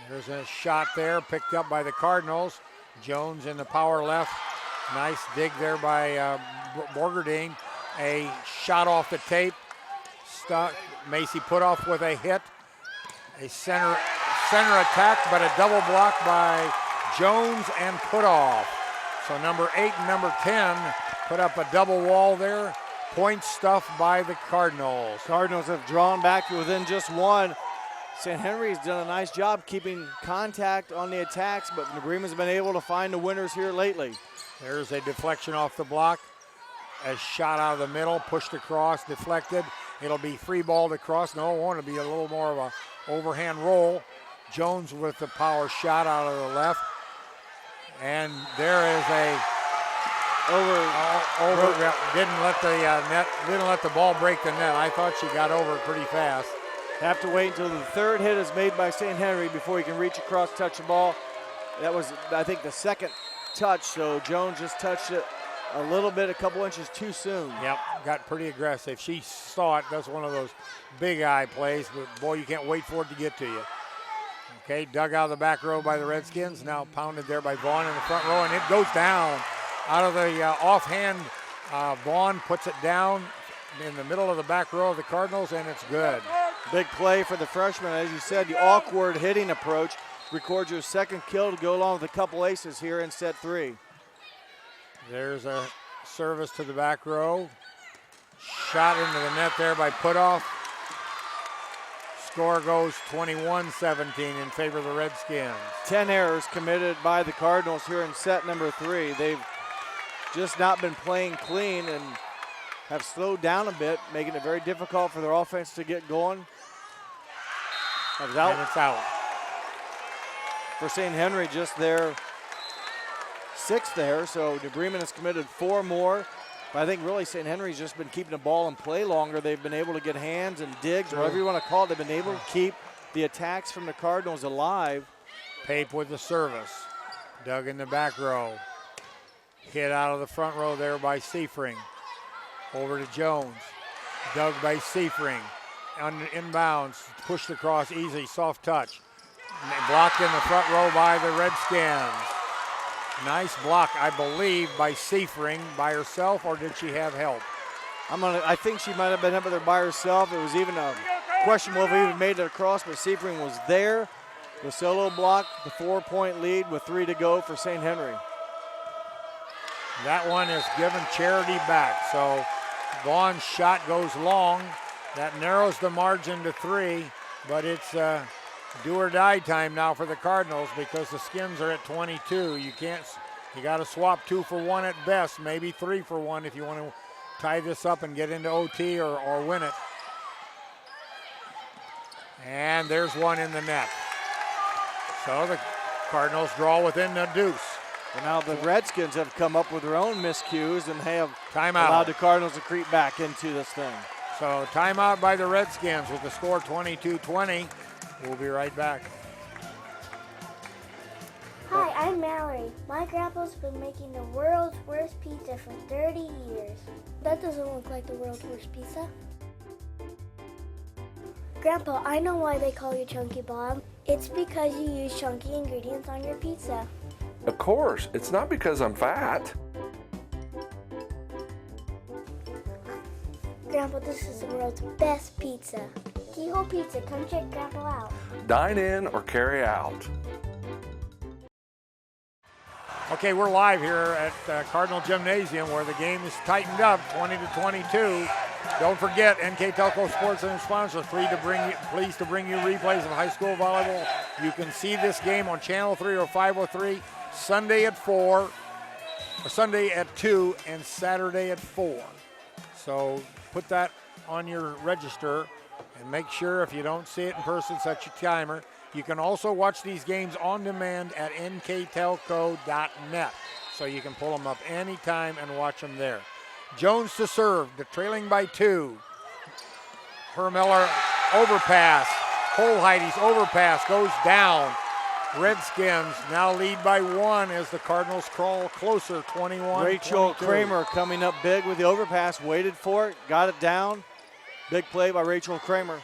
There's a shot there picked up by the Cardinals. Jones in the power left. Nice dig there by Borgerdine. A shot off the tape. Macy put off with a hit. A center attack, but a double block by Jones and put off. So number 8 and number 10 put up a double wall there. Point stuff by the Cardinals. Cardinals have drawn back to within just one. St. Henry's done a nice job keeping contact on the attacks, but New Bremen's been able to find the winners here lately. There's a deflection off the block. A shot out of the middle, pushed across, deflected. It'll be free balled across. No, it won't. It'll be a little more of a overhand roll. Jones with the power shot out of the left. And there is a didn't let the ball break the net. I thought she got over pretty fast. Have to wait until the third hit is made by St. Henry before he can reach across, touch the ball. That was, I think, the second touch, so Jones just touched it a little bit, a couple inches too soon. Yep, got pretty aggressive. She saw it, does one of those big eye plays, but boy, you can't wait for it to get to you. Okay, dug out of the back row by the Redskins, now pounded there by Vaughn in the front row, and it goes down. Out of the offhand, Vaughn puts it down in the middle of the back row of the Cardinals, and it's good. Big play for the freshman. As you said, the awkward hitting approach records your second kill to go along with a couple aces here in set 3. There's a service to the back row. Shot into the net there by Putoff. Score goes 21-17 in favor of the Redskins. 10 errors committed by the Cardinals here in set number 3. They've just not been playing clean and have slowed down a bit, making it very difficult for their offense to get going. And it's out. For St. Henry, just their 6th there, so New Bremen has committed 4 more. But I think really St. Henry's just been keeping the ball in play longer. They've been able to get hands and digs, whatever you want to call it. They've been able to keep the attacks from the Cardinals alive. Pape with the service. Dug in the back row. Hit out of the front row there by Seifring. Over to Jones. Dug by Seifring. Inbounds. Pushed across easy. Soft touch. Blocked in the front row by the Redskins. Nice block, I believe, by Seifring by herself, or did she have help? I think she might have been up there by herself. It was even a questionable if he even made it across, but Seifring was there. The solo block, the 4-point lead with 3 to go for St. Henry. That one is given Charity back, so Vaughn's shot goes long. That narrows the margin to 3, but it's do or die time now for the Cardinals because the Skins are at 22. You got to swap 2 for 1 at best, maybe 3 for 1 if you want to tie this up and get into OT or win it. And there's one in the net. So the Cardinals draw within the deuce. And now the Redskins have come up with their own miscues and have timeout. Allowed the Cardinals to creep back into this thing. So timeout by the Redskins with the score 22-20. We'll be right back. Hi, I'm Mallory. My grandpa's been making the world's worst pizza for 30 years. That doesn't look like the world's worst pizza. Grandpa, I know why they call you Chunky Bob. It's because you use chunky ingredients on your pizza. Of course, it's not because I'm fat. Grandpa, this is the world's best pizza. Keyhole Pizza, come check Grandpa out. Dine in or carry out. Okay, we're live here at Cardinal Gymnasium where the game is tightened up 20-22. Don't forget, NKTelco Sports and sponsors pleased to bring you replays of high school volleyball. You can see this game on Channel 3 or 503 Sunday at 4, or Sunday at 2, and Saturday at 4. So put that on your register and make sure if you don't see it in person, set your timer. You can also watch these games on demand at nktelco.net. So you can pull them up anytime and watch them there. Jones to serve, trailing by 2. Hermiller overpass. Holheide's overpass goes down. Redskins now lead by 1 as the Cardinals crawl closer, 21-22. Rachel Kramer coming up big with the overpass, waited for it, got it down. Big play by Rachel Kramer.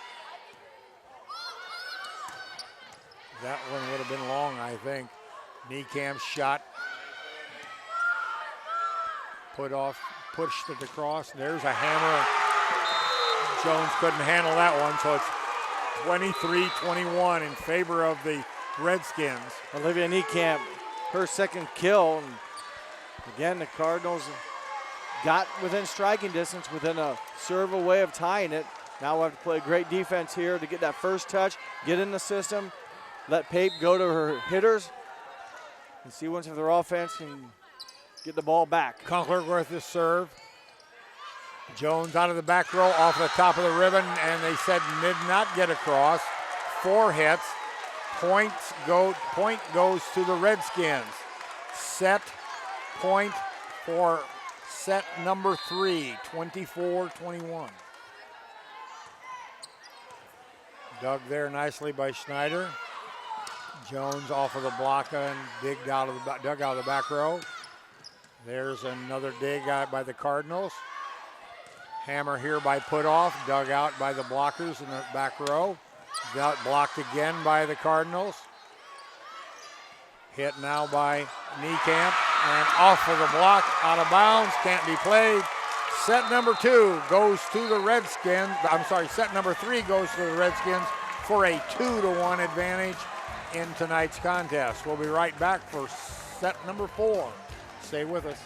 That one would have been long, I think. Niekamp shot. Put off, pushed it across. There's a hammer. Jones couldn't handle that one, so it's 23-21 in favor of the Redskins. Olivia Niekamp, her second kill. And again, the Cardinals got within striking distance, within a serve away of tying it. Now we'll have to play great defense here to get that first touch, get in the system, let Pape go to her hitters, and see once if their offense can get the ball back. Conkler with the serve. Jones out of the back row, off the top of the ribbon, and they said did not get across. 4 hits. Point goes to the Redskins. Set point for set number 3, 24-21. Dug there nicely by Schneider. Jones off of the block and dug out of the back row. There's another dig out by the Cardinals. Hammer here by Putoff, dug out by the blockers in the back row. Got blocked again by the Cardinals. Hit now by Niekamp and off of the block, out of bounds, can't be played. Set number 2 goes to the Redskins. Set number 3 goes to the Redskins for a 2-1 advantage in tonight's contest. We'll be right back for set number 4. Stay with us.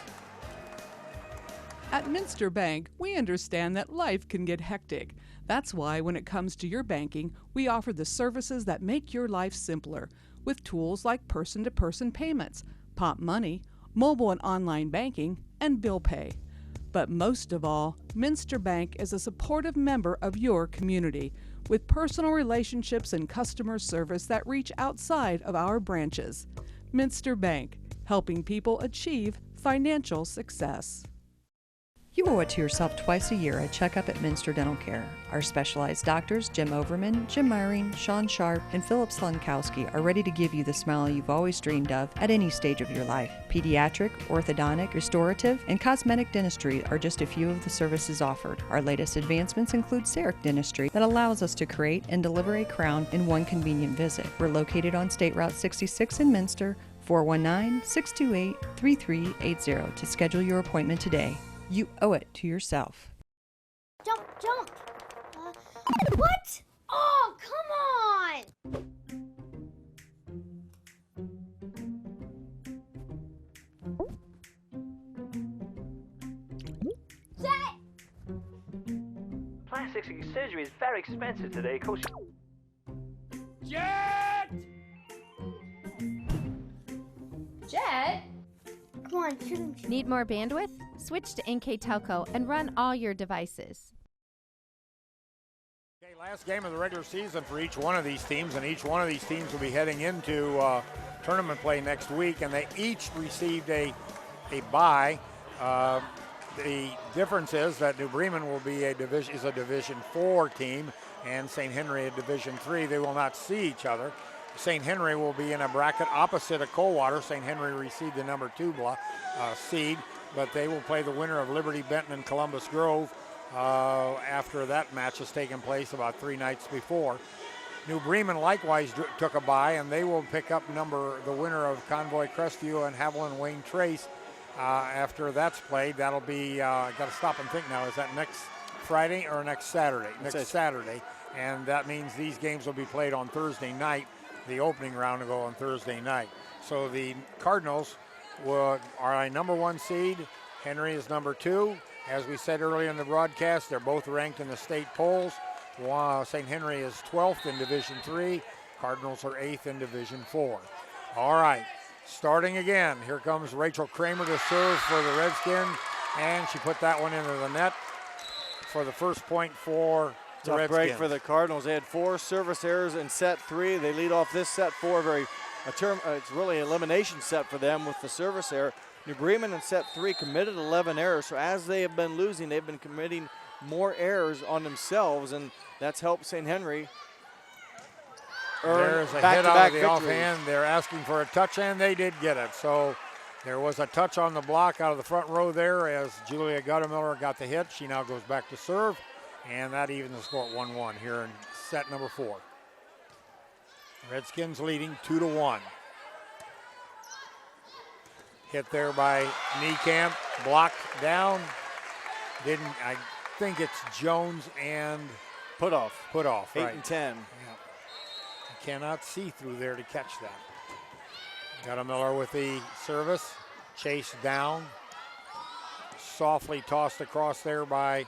At Minster Bank, we understand that life can get hectic. That's why when it comes to your banking, we offer the services that make your life simpler with tools like person-to-person payments, Pop Money, mobile and online banking, and bill pay. But most of all, Minster Bank is a supportive member of your community with personal relationships and customer service that reach outside of our branches. Minster Bank, helping people achieve financial success. You owe it to yourself twice a year a checkup at Minster Dental Care. Our specialized doctors, Jim Overman, Jim Myring, Sean Sharp, and Philip Slunkowski, are ready to give you the smile you've always dreamed of at any stage of your life. Pediatric, orthodontic, restorative, and cosmetic dentistry are just a few of the services offered. Our latest advancements include CEREC dentistry that allows us to create and deliver a crown in one convenient visit. We're located on State Route 66 in Minster, 419-628-3380 to schedule your appointment today. You owe it to yourself. Jump, jump. What? Oh, come on. Set. Plastic surgery is very expensive today. Jet! Jet? Come on, shoot him. Need more bandwidth? Switch to NKTelco and run all your devices. Okay, last game of the regular season for each one of these teams, and each one of these teams will be heading into tournament play next week, and they each received a bye. The difference is that New Bremen will be a Division 4 team, and St. Henry a Division 3. They will not see each other. St. Henry will be in a bracket opposite of Coldwater. St. Henry received the number 2 seed, but they will play the winner of Liberty Benton and Columbus Grove after that match has taken place about 3 nights before. New Bremen likewise took a bye, and they will pick up the winner of Convoy Crestview and Haviland Wayne Trace after that's played. That'll be, I got to stop and think now, is that next Friday or next Saturday? Next Saturday, and that means these games will be played on Thursday night. The opening round will go on Thursday night. So the Cardinals are a number 1 seed. Henry is number 2. As we said earlier in the broadcast, they're both ranked in the state polls. St. Henry is 12th in Division III. Cardinals are 8th in Division IV. All right, starting again. Here comes Rachel Kramer to serve for the Redskins, and she put that one into the net for the first point for the Tough Redskins. break for the Cardinals. They had 4 service errors in set 3. They lead off this set 4. It's really an elimination set for them with the service error. New Bremen in set 3 committed 11 errors. So as they have been losing, they've been committing more errors on themselves, and that's helped St. Henry earn There's a hit back-to-back out of the victories. offhand. They're asking for a touch, and they did get it. So there was a touch on the block out of the front row there as Julia Guttemiller got the hit. She now goes back to serve, and that evens the score at 1-1 here in set number 4. Redskins leading 2-1. Hit there by Niekamp, blocked down. I think it's Jones and Put off. 8 right. and 10. Yeah. You cannot see through there to catch that. Guttemiller with the service, chased down, softly tossed across there by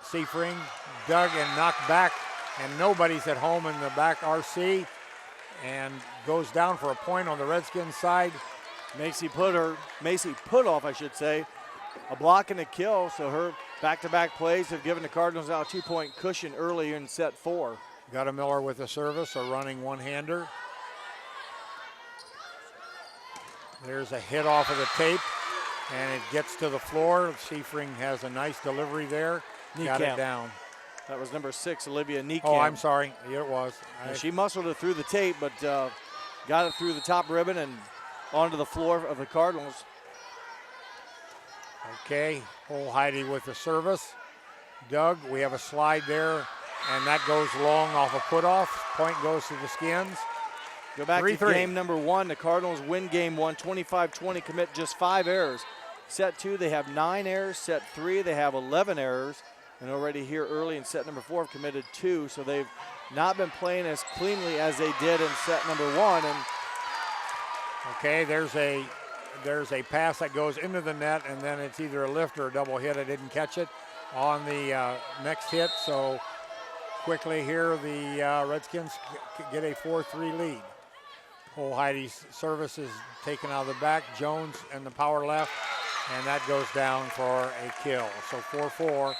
Seifring, dug and knocked back, and nobody's at home in the back RC, and goes down for a point on the Redskins side. Macy Putoff, I should say, a block and a kill, so her back-to-back plays have given the Cardinals now a 2-point cushion early in set 4. Guttemiller with the service, a running one-hander. There's a hit off of the tape, and it gets to the floor. Seifring has a nice delivery there. Got it down. That was number 6, Olivia Niekamp. Oh, I'm sorry. Yeah, it was. She muscled it through the tape, but got it through the top ribbon and onto the floor of the Cardinals. Okay, Heidi with the service. Doug, we have a slide there, and that goes long off a put-off. Point goes to the Skins. Go back 3-3. to game number 1. The Cardinals win game 1, 25-20, commit just 5 errors. Set 2, they have 9 errors. Set 3, they have 11 errors. And already here early in set number 4 have committed 2, so they've not been playing as cleanly as they did in set number 1. And okay, there's a pass that goes into the net, and then it's either a lift or a double hit. I didn't catch it on the next hit, so quickly here the Redskins get a 4-3 lead. Heidi's service is taken out of the back. Jones and the power left, and that goes down for a kill. So 4-4,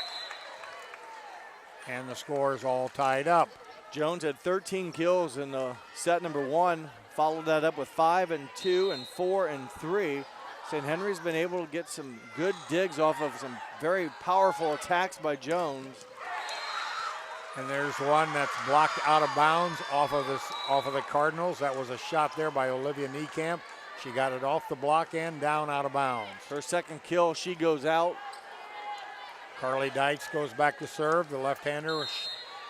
and the score is all tied up. Jones had 13 kills in set number 1. Followed that up with 5 and 2 and 4 and 3. St. Henry's been able to get some good digs off of some very powerful attacks by Jones. And there's one that's blocked out of bounds off of the Cardinals. That was a shot there by Olivia Niekamp. She got it off the block and down out of bounds. Her second kill, she goes out. Carly Dykes goes back to serve. The left-hander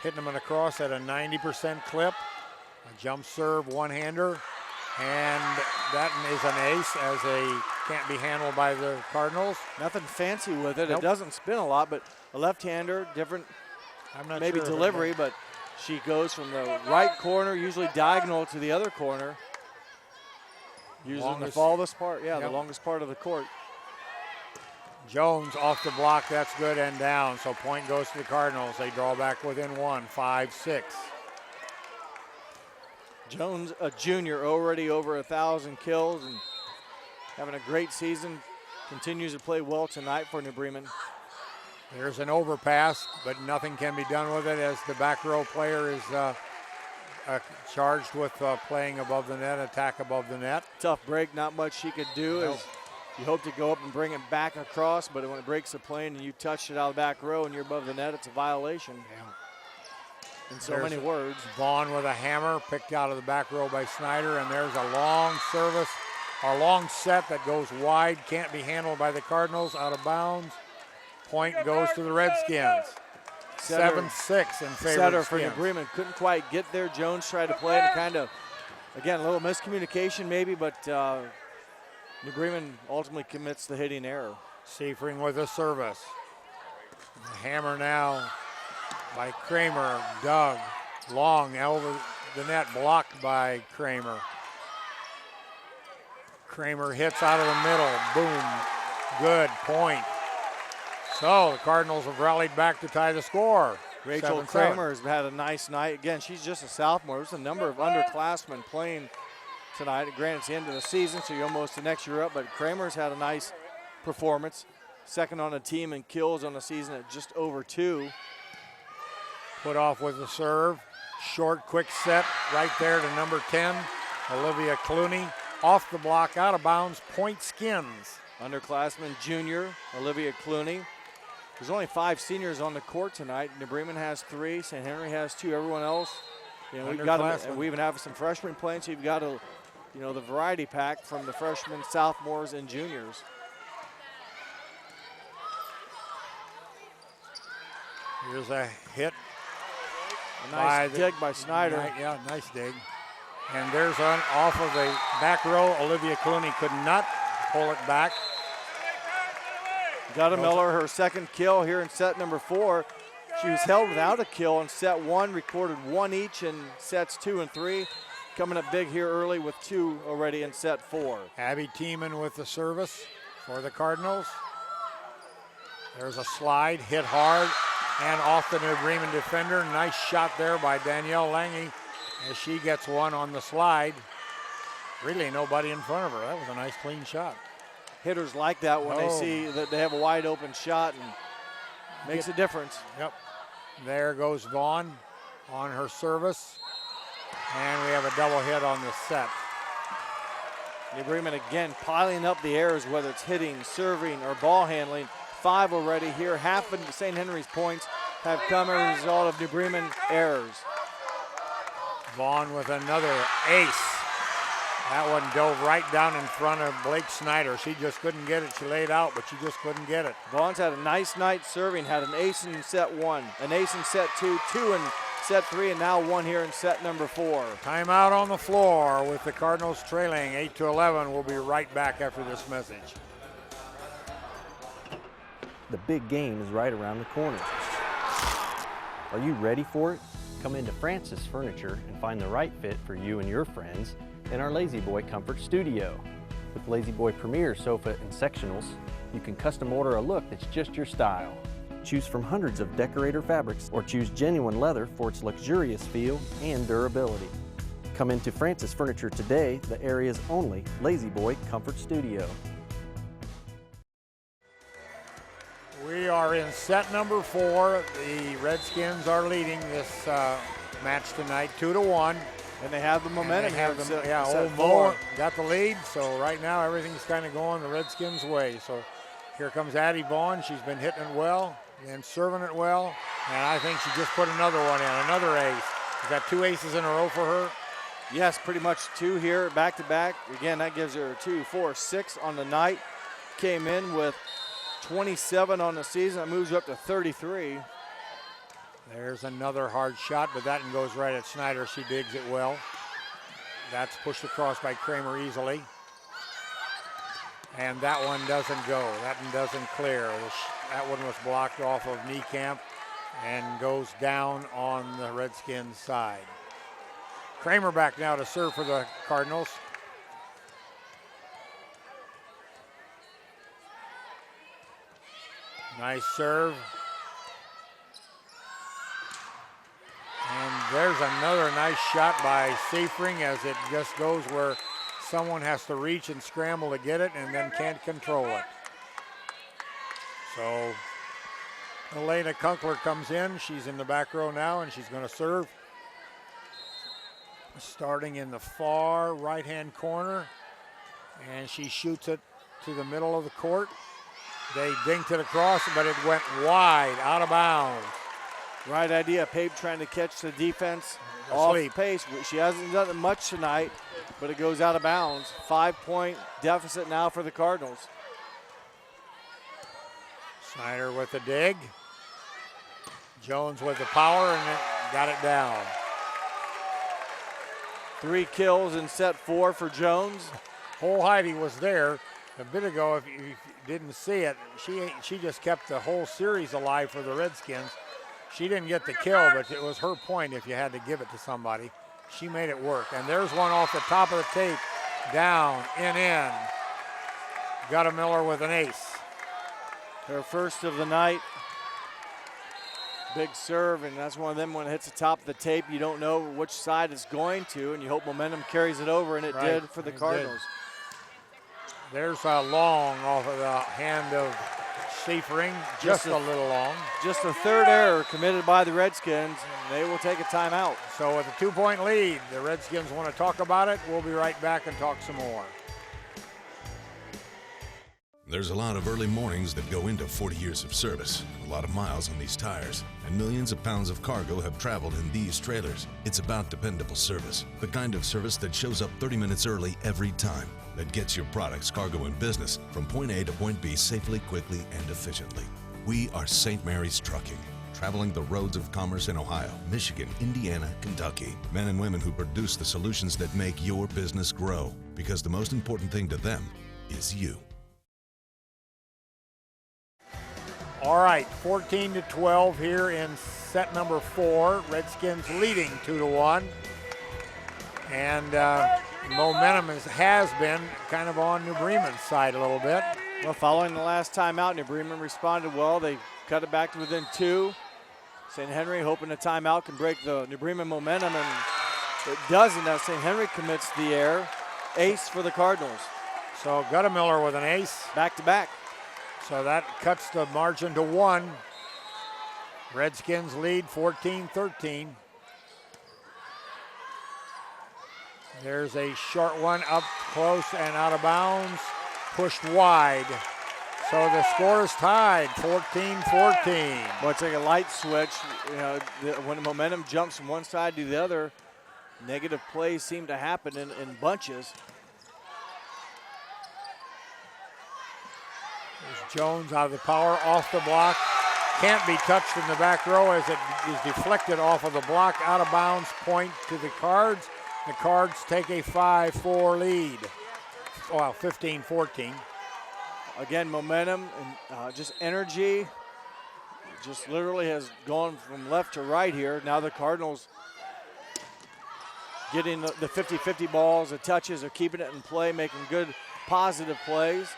hitting them across at a 90% clip. A jump serve, one-hander, and that is an ace as can't be handled by the Cardinals. Nothing fancy with it. Nope. It doesn't spin a lot, but a left-hander, different I'm not maybe sure delivery, but she goes from the right corner, usually diagonal to the other corner. Using the farthest part, the longest part of the court. Jones off the block, that's good and down, so point goes to the Cardinals. They draw back within 1, 5-6. Jones, a junior, already over 1,000 kills and having a great season. Continues to play well tonight for New Bremen. There's an overpass, but nothing can be done with it as the back row player is charged with playing above the net, attack above the net. Tough break, not much she could do. Nope. As you hope to go up and bring it back across, but when it breaks the plane and you touch it out of the back row and you're above the net, it's a violation. Yeah. In so many words. Vaughn with a hammer, picked out of the back row by Snyder, and there's a long service, or long set that goes wide, can't be handled by the Cardinals, out of bounds. Point goes to the Redskins. 7-6 in favor Setter of for New Bremen. Couldn't quite get there. Jones tried to play it, kind of, again, a little miscommunication maybe, but New Bremen ultimately commits the hitting error. Seifring with a service. The hammer now by Kramer. Doug, long over the net, blocked by Kramer. Kramer hits out of the middle. Boom. Good point. So the Cardinals have rallied back to tie the score. Rachel 7-7. Kramer has had a nice night. Again, she's just a sophomore. There's a number of underclassmen playing tonight. Granted, it's the end of the season, so you're almost the next year up, but Kramer's had a nice performance. Second on the team in kills on the season at just over 2. Put off with the serve. Short, quick set right there to number 10, Olivia Clooney. Off the block, out of bounds, point Skins. Underclassman junior, Olivia Clooney. There's only 5 seniors on the court tonight. New Bremen has 3, St. Henry has 2. Everyone else, we even have some freshmen playing, so you've got the variety pack from the freshmen, sophomores, and juniors. Here's a hit. A nice dig by Snyder. Nice dig. And there's one off of the back row. Olivia Clooney could not pull it back. Gutta Miller, her second kill here in set number 4. She was held without a kill in set 1, recorded 1 each in sets 2 and 3. Coming up big here early with 2 already in set 4. Abby Tiemann with the service for the Cardinals. There's a slide, hit hard, and off the New Bremen defender. Nice shot there by Danielle Lange as she gets one on the slide. Really nobody in front of her. That was a nice clean shot. Hitters like that when they see that they have a wide open shot and makes a difference. Yep. There goes Vaughn on her service. And we have a double hit on the set. New Bremen again piling up the errors, whether it's hitting, serving, or ball handling. 5 already here. Half of St. Henry's points have come as a result of New Bremen errors. Vaughn with another ace. That one dove right down in front of Blake Snyder. She just couldn't get it. She laid out, but she just couldn't get it. Vaughn's had a nice night serving, had an ace in set 1, an ace in set 2, 2 in set 3, and now 1 here in set number 4. Timeout on the floor with the Cardinals trailing 8-11. We'll be right back after this message. The big game is right around the corner. Are you ready for it? Come into Francis Furniture and find the right fit for you and your friends in our Lazy Boy Comfort Studio. With Lazy Boy Premier Sofa and Sectionals, you can custom order a look that's just your style. Choose from hundreds of decorator fabrics or choose genuine leather for its luxurious feel and durability. Come into Francis Furniture today, the area's only Lazy Boy Comfort Studio. We are in set number 4. The Redskins are leading this match tonight 2-1. And they have the momentum. Old Mo got the lead, so right now everything's kind of going the Redskins' way. So here comes Addie Vaughn. She's been hitting it well and serving it well, and I think she just put another one in, another ace. Is that 2 aces in a row for her? Yes, pretty much 2 here, back-to-back. Again, that gives her 2, 4, 6 on the night. Came in with 27 on the season. That moves her up to 33. There's another hard shot, but that one goes right at Snyder. She digs it well. That's pushed across by Kramer easily. And that one doesn't go. That one doesn't clear. That one was blocked off of Niekamp and goes down on the Redskins side. Kramer back now to serve for the Cardinals. Nice serve. And there's another nice shot by Seifring as it just goes where someone has to reach and scramble to get it and then can't control it. So Elena Kunkler comes in. She's in the back row now and she's going to serve. Starting in the far right-hand corner. And she shoots it to the middle of the court. They dinked it across, but it went wide, out of bounds. Right idea. Paige trying to catch the defense off pace. She hasn't done it much tonight, but it goes out of bounds. 5-point deficit now for the Cardinals. Snyder with the dig. Jones with the power and got it down. 3 kills in set 4 for Jones. Whole Heidi was there a bit ago. If you didn't see it, she just kept the whole series alive for the Redskins. She didn't get the kill, but it was her point if you had to give it to somebody. She made it work. And there's one off the top of the tape. Down, in. Gutta Miller with an ace. Her first of the night. Big serve, and that's one of them when it hits the top of the tape, you don't know which side it's going to, and you hope momentum carries it over, and it did for the Cardinals. There's a long off of the hand of Seifring, just a little long. Just a third error committed by the Redskins, and they will take a timeout. So with a 2-point lead, the Redskins want to talk about it. We'll be right back and talk some more. There's a lot of early mornings that go into 40 years of service, a lot of miles on these tires, and millions of pounds of cargo have traveled in these trailers. It's about dependable service, the kind of service that shows up 30 minutes early every time, that gets your products, cargo, and business from point A to point B safely, quickly, and efficiently. We are St. Mary's Trucking, traveling the roads of commerce in Ohio, Michigan, Indiana, Kentucky. Men and women who produce the solutions that make your business grow, because the most important thing to them is you. All right, 14-12 here in set number 4. Redskins leading 2-1. And momentum has been kind of on New Bremen's side a little bit. Well, following the last timeout, New Bremen responded well. They cut it back to within 2. St. Henry hoping a timeout can break the New Bremen momentum, and it doesn't. Now St. Henry commits the error. Ace for the Cardinals. So Guttemiller with an ace. Back-to-back. So that cuts the margin to 1. Redskins lead 14-13. There's a short one up close and out of bounds, pushed wide. So the score is tied, 14-14. Well, it's like a light switch. You know, when the momentum jumps from one side to the other, negative plays seem to happen in bunches. There's Jones out of the power, off the block. Can't be touched in the back row as it is deflected off of the block, out of bounds, point to the Cards. The Cards take a 5-4 lead. Well, 15-14. Again, momentum and just energy just literally has gone from left to right here. Now the Cardinals getting the 50-50 balls, the touches, are keeping it in play, making good positive plays.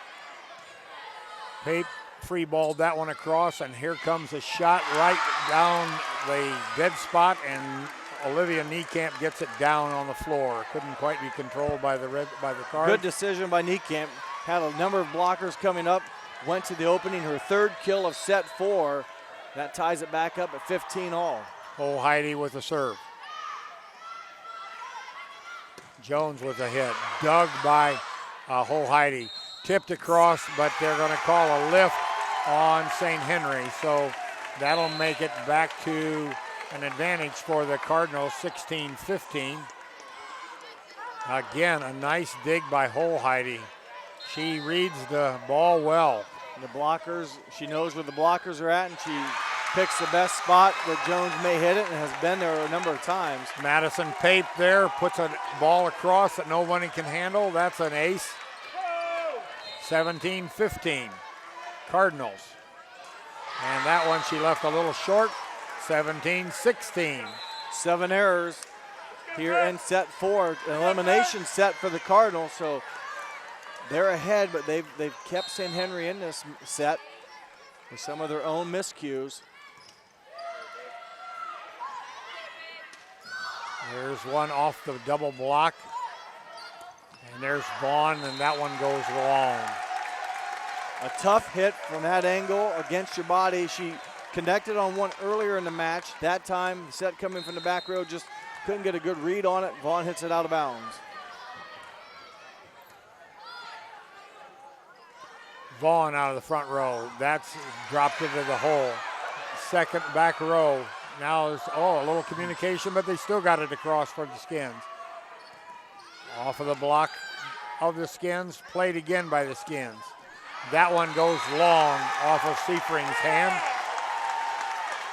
Pape free balled that one across, and here comes a shot right down the dead spot, and Olivia Niekamp gets it down on the floor. Couldn't quite be controlled by the Cards. Good decision by Niekamp. Had a number of blockers coming up. Went to the opening, her third kill of set 4. That ties it back up at 15 all. Oh, Heidi with the serve. Jones with a hit. Dug by Ho Heidi. Tipped across, but they're going to call a lift on St. Henry. So that'll make it back to an advantage for the Cardinals, 16-15. Again, a nice dig by Ho Heidi. She reads the ball well. The blockers, she knows where the blockers are at, and she picks the best spot that Jones may hit it, and has been there a number of times. Madison Pape there puts a ball across that nobody can handle. That's an ace. 17-15, Cardinals. And that one she left a little short, 17-16. 7 errors here in set 4. An elimination set for the Cardinals, so they're ahead, but they've kept St. Henry in this set with some of their own miscues. There's one off the double block. And there's Vaughn, and that one goes long. A tough hit from that angle against your body. She connected on one earlier in the match. That time, the set coming from the back row, just couldn't get a good read on it. Vaughn hits it out of bounds. Vaughn out of the front row. That's dropped into the hole. Second back row. Now there's, a little communication, but they still got it across for the Skins. Off of the block of the Skins, played again by the Skins. That one goes long off of Seifring's hand.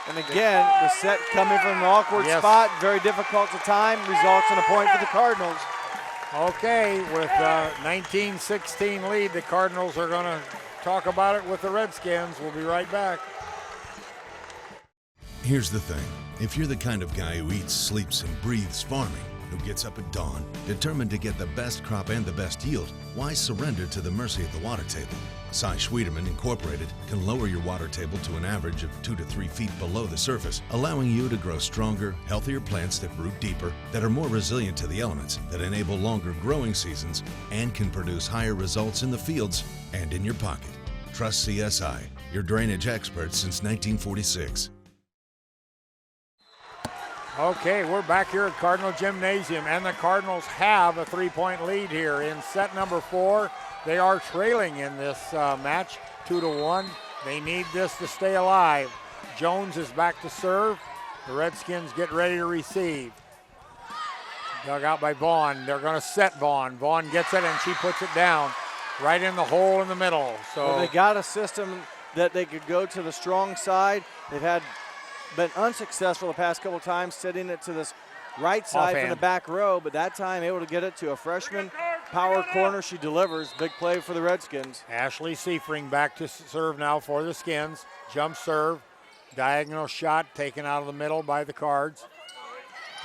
And again, the set coming from an awkward spot, very difficult to time, results in a point for the Cardinals. Okay, with a 19-16 lead, the Cardinals are going to talk about it with the Redskins. We'll be right back. Here's the thing. If you're the kind of guy who eats, sleeps, and breathes farming, who gets up at dawn, determined to get the best crop and the best yield. Why surrender to the mercy of the water table? Cy Schwiedemann Incorporated can lower your water table to an average of 2 to 3 feet below the surface, allowing you to grow stronger, healthier plants that root deeper, that are more resilient to the elements, that enable longer growing seasons, and can produce higher results in the fields and in your pocket. Trust CSI, your drainage experts since 1946. Okay, we're back here at Cardinal Gymnasium, and the Cardinals have a 3-point lead here in set number 4. They are trailing in this match, 2-1. They need this to stay alive. Jones is back to serve. The Redskins get ready to receive. Dug out by Vaughn. They're going to set Vaughn. Vaughn gets it, and she puts it down right in the hole in the middle. So well, they got a system that they could go to the strong side. They've been unsuccessful the past couple times, setting it to this right side Offhand. from the back row, but that time able to get it to a freshman power corner. She delivers. Big play for the Redskins. Ashley Seifring back to serve now for the Skins. Jump serve, diagonal shot taken out of the middle by the Cards.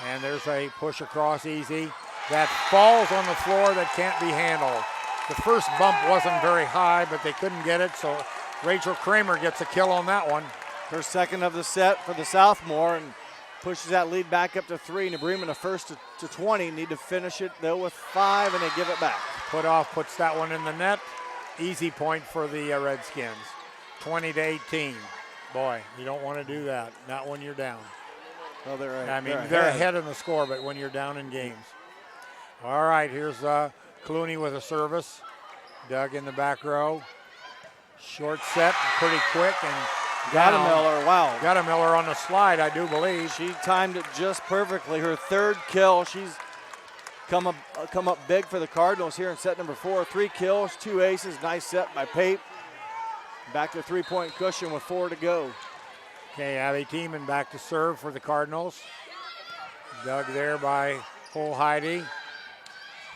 And there's a push across easy. That falls on the floor that can't be handled. The first bump wasn't very high, but they couldn't get it, so Rachel Kramer gets a kill on that one. Her second of the set for the sophomore, and pushes that lead back up to 3. New Bremen a first to 20. Need to finish it though with 5, and they give it back. Put off puts that one in the net. Easy point for the Redskins. 20-18. Boy, you don't want to do that. Not when you're down. Well, they're they're ahead in the score, but when you're down in games. All right, here's Clooney with a service. Dug in the back row. Short set, pretty quick, and Miller, wow. Miller on the slide, I do believe. She timed it just perfectly. Her third kill. She's come up big for the Cardinals here in set number 4. 3 kills, 2 aces. Nice set by Pape. Back to 3-point cushion with 4 to go. Okay, Abby Tiemann back to serve for the Cardinals. Dug there by Cole Heidi.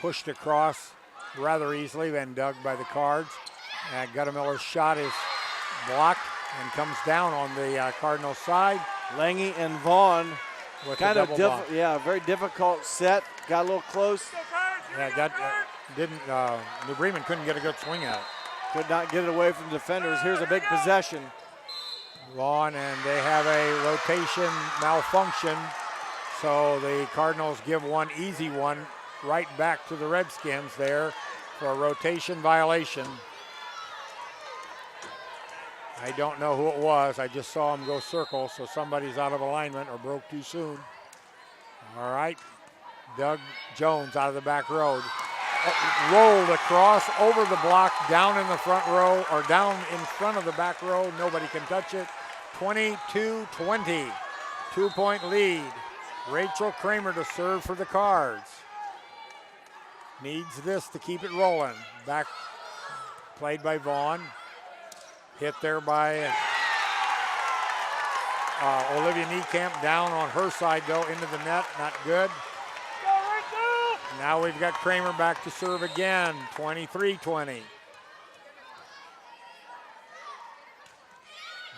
Pushed across rather easily, and dug by the Cards. Guttemiller's shot is blocked and comes down on the Cardinals side. Lange and Vaughn with kind of very difficult set. Got a little close. Yeah, New Bremen couldn't get a good swing at it. Could not get it away from defenders. Here's a big possession. Vaughn, and they have a rotation malfunction. So the Cardinals give one easy one right back to the Redskins there for a rotation violation. I don't know who it was. I just saw him go circle, so somebody's out of alignment or broke too soon. All right. Doug Jones out of the back row. Rolled across over the block, down in the front row, or down in front of the back row. Nobody can touch it. 22-20. 2-point lead. Rachel Kramer to serve for the Cards. Needs this to keep it rolling. Back played by Vaughn. Hit there by Olivia Niekamp, down on her side though, into the net, not good. Now we've got Kramer back to serve again, 23-20.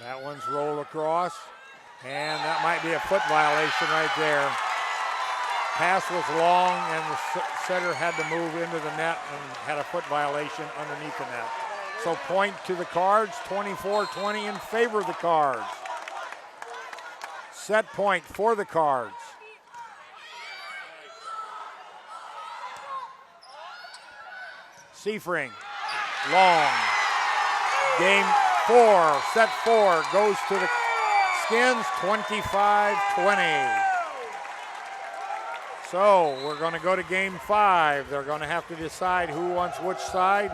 That one's rolled across, and that might be a foot violation right there. Pass was long, and the setter had to move into the net and had a foot violation underneath the net. So point to the Cards, 24-20 in favor of the Cards. Set point for the Cards. Seifring, long. Game 4, set 4 goes to the Skins, 25-20. So we're going to go to game 5. They're going to have to decide who wants which side.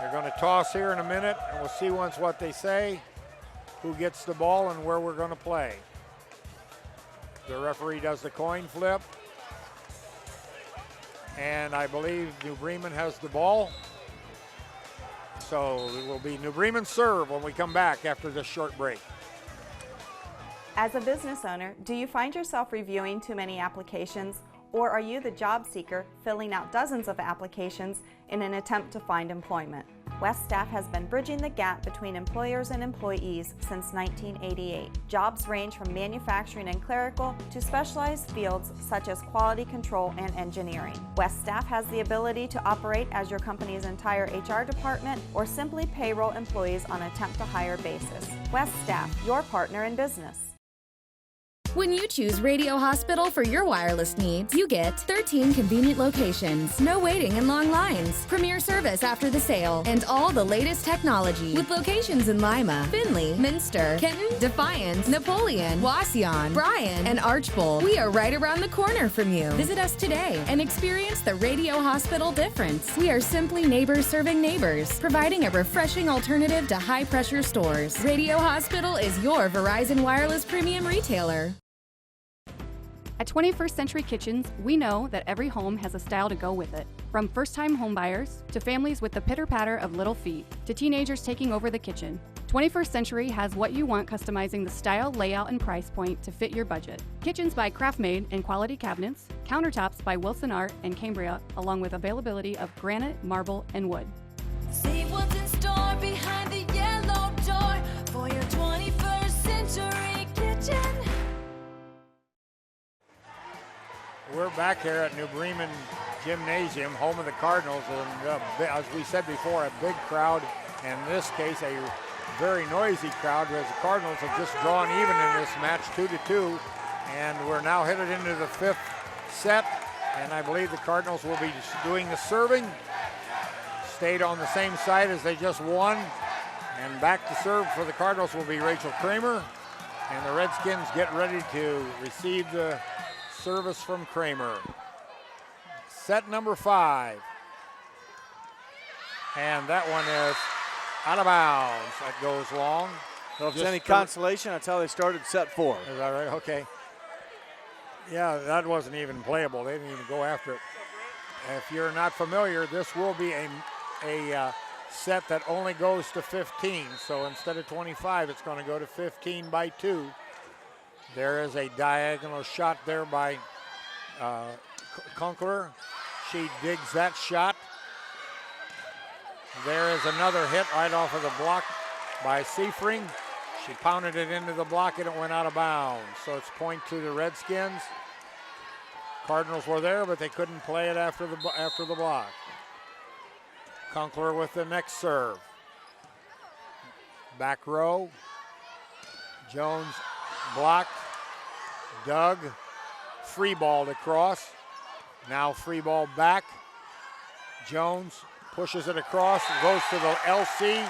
They're going to toss here in a minute, and we'll see once what they say, who gets the ball and where we're going to play. The referee does the coin flip. And I believe New Bremen has the ball. So it will be New Bremen serve when we come back after this short break. As a business owner, do you find yourself reviewing too many applications, or are you the job seeker filling out dozens of applications in an attempt to find employment? West staff has been bridging the gap between employers and employees since 1988. Jobs range from manufacturing and clerical to specialized fields such as quality control and engineering. West staff has the ability to operate as your company's entire HR department or simply payroll employees on a temp-to-hire basis. West staff, your partner in business. When you choose Radio Hospital for your wireless needs, you get 13 convenient locations, no waiting and long lines, premier service after the sale, and all the latest technology. With locations in Lima, Findlay, Minster, Kenton, Defiance, Napoleon, Wauseon, Bryan, and Archbold, we are right around the corner from you. Visit us today and experience the Radio Hospital difference. We are simply neighbors serving neighbors, providing a refreshing alternative to high-pressure stores. Radio Hospital is your Verizon Wireless premium retailer. At 21st Century Kitchens, we know that every home has a style to go with it. From first-time homebuyers to families with the pitter-patter of little feet to teenagers taking over the kitchen, 21st Century has what you want, customizing the style, layout, and price point to fit your budget. Kitchens by Craftmade and quality cabinets, countertops by Wilson Art and Cambria, along with availability of granite, marble, and wood. See what's in store behind the yellow door for your 21st Century Kitchen. We're back here at New Bremen Gymnasium, home of the Cardinals, and as we said before, a big crowd. In this case, a very noisy crowd, as the Cardinals have just drawn even in this match, 2-2, and we're now headed into the fifth set, and I believe the Cardinals will be doing the serving. Stayed on the same side as they just won, and back to serve for the Cardinals will be Rachel Kramer, and the Redskins get ready to receive the service from Kramer. Set number 5. And that one is out of bounds. That goes long. So if it's any consolation, that's how they started set 4. Is that right? Okay. Yeah, that wasn't even playable. They didn't even go after it. If you're not familiar, this will be a set that only goes to 15. So instead of 25, it's going to go to 15 by 2. There is a diagonal shot there by Kunkler. She digs that shot. There is another hit right off of the block by Seifring. She pounded it into the block and it went out of bounds. So it's point to the Redskins. Cardinals were there, but they couldn't play it after the block. Kunkler with the next serve. Back row. Jones blocked. Doug, free ball across. Now free ball back. Jones pushes it across, goes to the LC.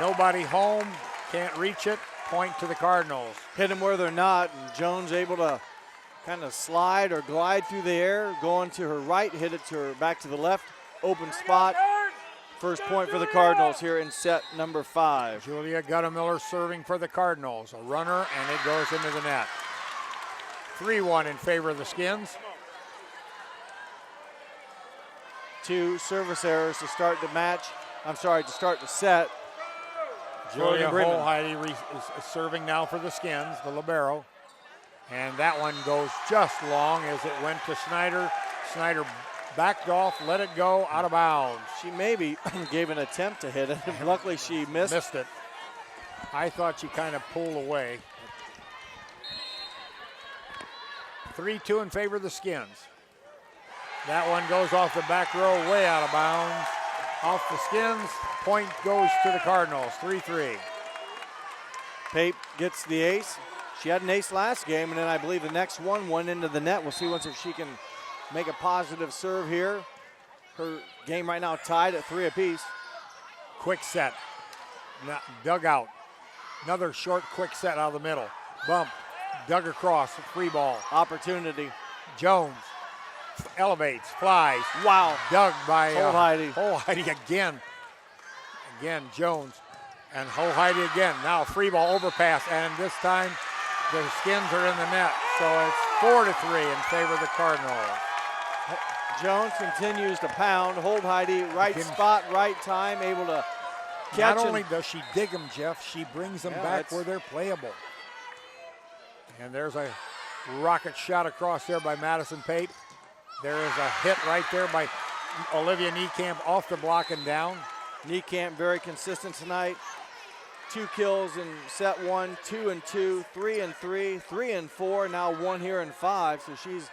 Nobody home, can't reach it. Point to the Cardinals. Hit them where they're not, and Jones able to kind of slide or glide through the air, going to her right, hit it to her back to the left, open spot. First point for the Cardinals here in set number 5. Julia Guttemiller serving for the Cardinals. A runner, and it goes into the net. 3-1 in favor of the Skins. 2 service errors to start the match. To start the set. Julia Holheide is serving now for the Skins, the libero. And that one goes just long as it went to Snyder. Snyder backed off, let it go, out of bounds. She maybe gave an attempt to hit it. Luckily she missed it. I thought she kind of pulled away. 3-2 in favor of the Skins. That one goes off the back row, way out of bounds. Off the Skins, point goes to the Cardinals, 3-3. Pape gets the ace. She had an ace last game, and then I believe the next one went into the net. We'll see once if she can make a positive serve here. Her game right now tied at 3 apiece. Quick set, dug out. Another short quick set out of the middle. Bump. Dug across, free ball. Opportunity. Jones elevates, flies. Wow. Dug by Holheide again. Again, Jones and Holheide again. Now free ball overpass, and this time the Skins are in the net. So it's 4-3 in favor of the Cardinals. Jones continues to pound. Holheide, right spot, right time, able to catch. Not only does she dig them, Jeff, she brings them back where they're playable. And there's a rocket shot across there by Madison Pape. There is a hit right there by Olivia Niekamp off the block and down. Niekamp very consistent tonight. 2 kills in set 1, 2 and 2, 3 and 3, 3 and 4, now 1 here in 5. So she's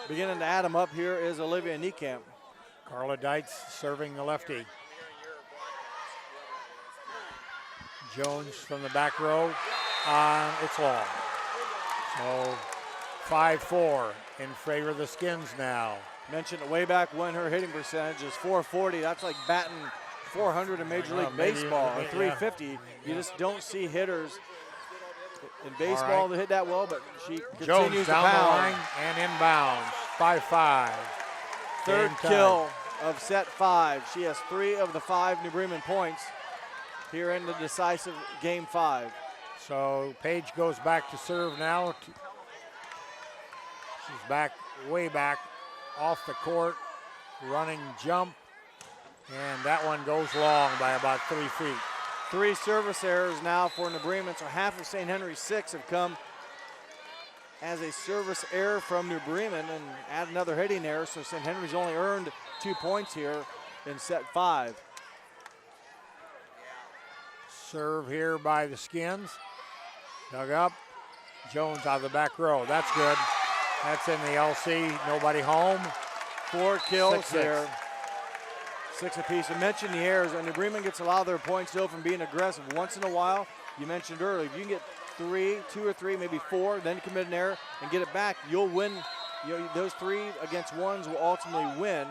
beginning to add them up. Here is Olivia Niekamp. Carla Deitz serving the lefty. Jones from the back row. It's long. So 5-4 in favor of the Skins now. Mentioned way back when her hitting percentage is .440. That's like batting .400 in Major League Baseball, or .350. You just don't see hitters in baseball that hit that well, but she continues Jones to down pound. the line and inbounds. 5-5. Third kill of set 5. She has 3 of the 5 New Bremen points here in the decisive game 5. So Paige goes back to serve now. She's back, way back, off the court, running jump, and that one goes long by about 3 feet. 3 service errors now for New Bremen, so half of St. Henry's 6 have come as a service error from New Bremen, and add another hitting error, so St. Henry's only earned 2 points here in set 5. Serve here by the Skins. Dug up. Jones out of the back row. That's good. That's in the LC. Nobody home. 4 kills 6-6. here. 6 apiece. I mentioned the errors, and New Bremen gets a lot of their points though from being aggressive. Once in a while, you mentioned earlier, if you can get 2 or 3, maybe 4, then commit an error and get it back, you'll win. You know, those 3 against 1s will ultimately win.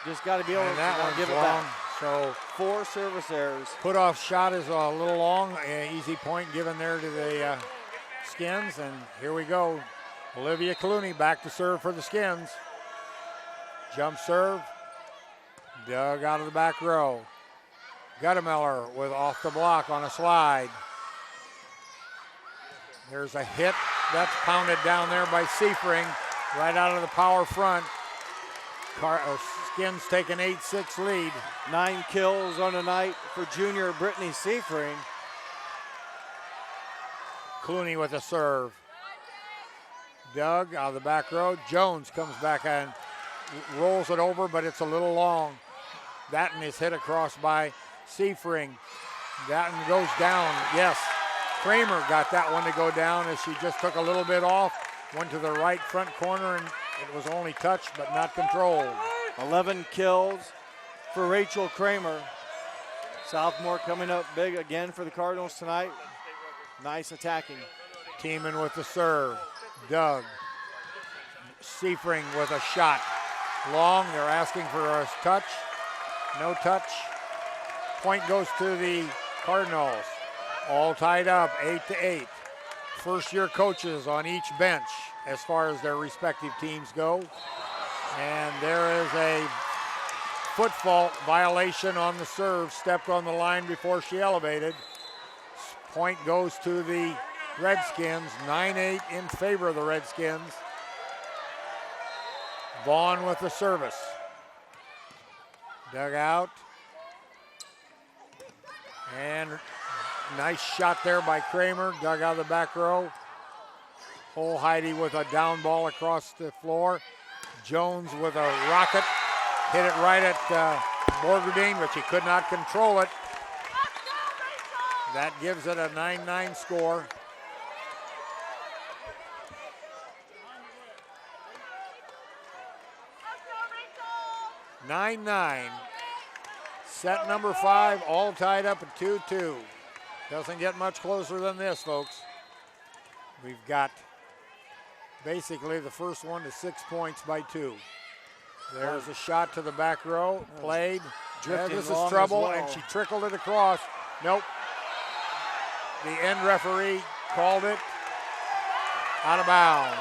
Just got to be able to give it back. So 4 service errors. Put off shot is a little long. Easy point given there to the Skins, and here we go. Olivia Clooney back to serve for the Skins. Jump serve. Dug out of the back row. Guttemeller with off the block on a slide. There's a hit. That's pounded down there by Seifring right out of the power front. Skins take an 8-6 lead. 9 kills on the night for junior Brittany Seifring. Clooney with a serve. Dug out of the back row. Jones comes back and rolls it over, but it's a little long. That one is hit across by Seifring. That one goes down. Yes, Kramer got that one to go down as she just took a little bit off. Went to the right front corner, and it was only touched but not controlled. 11 kills for Rachel Kramer. Sophomore coming up big again for the Cardinals tonight. Nice attacking. Teeman with the serve. Doug. Seifring with a shot. Long, they're asking for a touch. No touch. Point goes to the Cardinals. All tied up, 8-8. First-year coaches on each bench as far as their respective teams go. And there is a foot fault violation on the serve. Stepped on the line before she elevated. Point goes to the Redskins. 9-8 in favor of the Redskins. Vaughn with the service. Dug out. And nice shot there by Kramer. Dug out of the back row. Hole Heidi with a down ball across the floor. Jones with a rocket. Hit it right at Borgerdine, but she could not control it. That gives it a 9-9 score. Set number 5, all tied up at 2-2. Doesn't get much closer than this, folks. We've got basically the first one to 6 points by 2. There's a shot to the back row, played. This is trouble, and she trickled it across. Nope. The end referee called it out of bounds.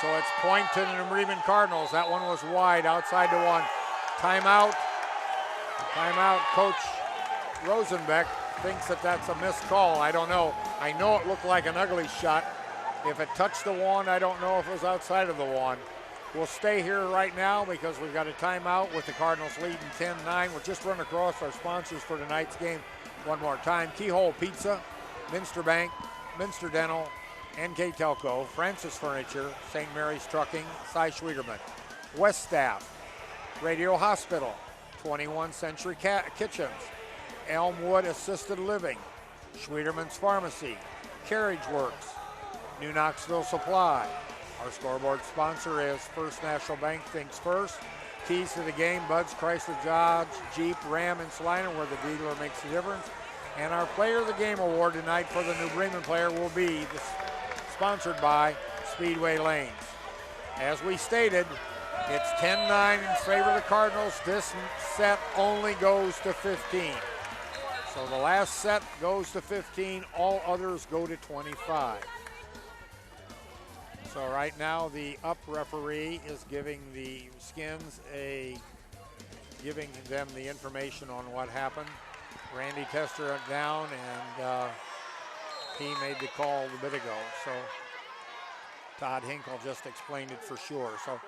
So it's point to the New Bremen Cardinals. That one was wide, outside the one. Timeout. Timeout. Coach Rosenbeck thinks that that's a missed call. I don't know. I know it looked like an ugly shot. If it touched the wand, I don't know if it was outside of the wand. We'll stay here right now because we've got a timeout with the Cardinals leading 10-9. We'll just run across our sponsors for tonight's game one more time. Keyhole Pizza, Minster Bank, Minster Dental, NKTelco, Francis Furniture, St. Mary's Trucking, Cy Schwiegerman. West Staff, Radio Hospital, 21st Century Kitchens, Elmwood Assisted Living, Schwiegerman's Pharmacy, Carriage Works, New Knoxville Supply. Our scoreboard sponsor is First National Bank Thinks First. Keys to the game, Bud's Chrysler Dodge, Jeep, Ram, and Salina, where the dealer makes the difference. And our Player of the Game award tonight for the New Bremen player will be sponsored by Speedway Lanes. As we stated, it's 10-9 in favor of the Cardinals. This set only goes to 15. So the last set goes to 15. All others go to 25. So right now the up referee is giving the Skins giving them the information on what happened. Randy Tester down, and he made the call a bit ago. So Todd Hinkle just explained it for sure. So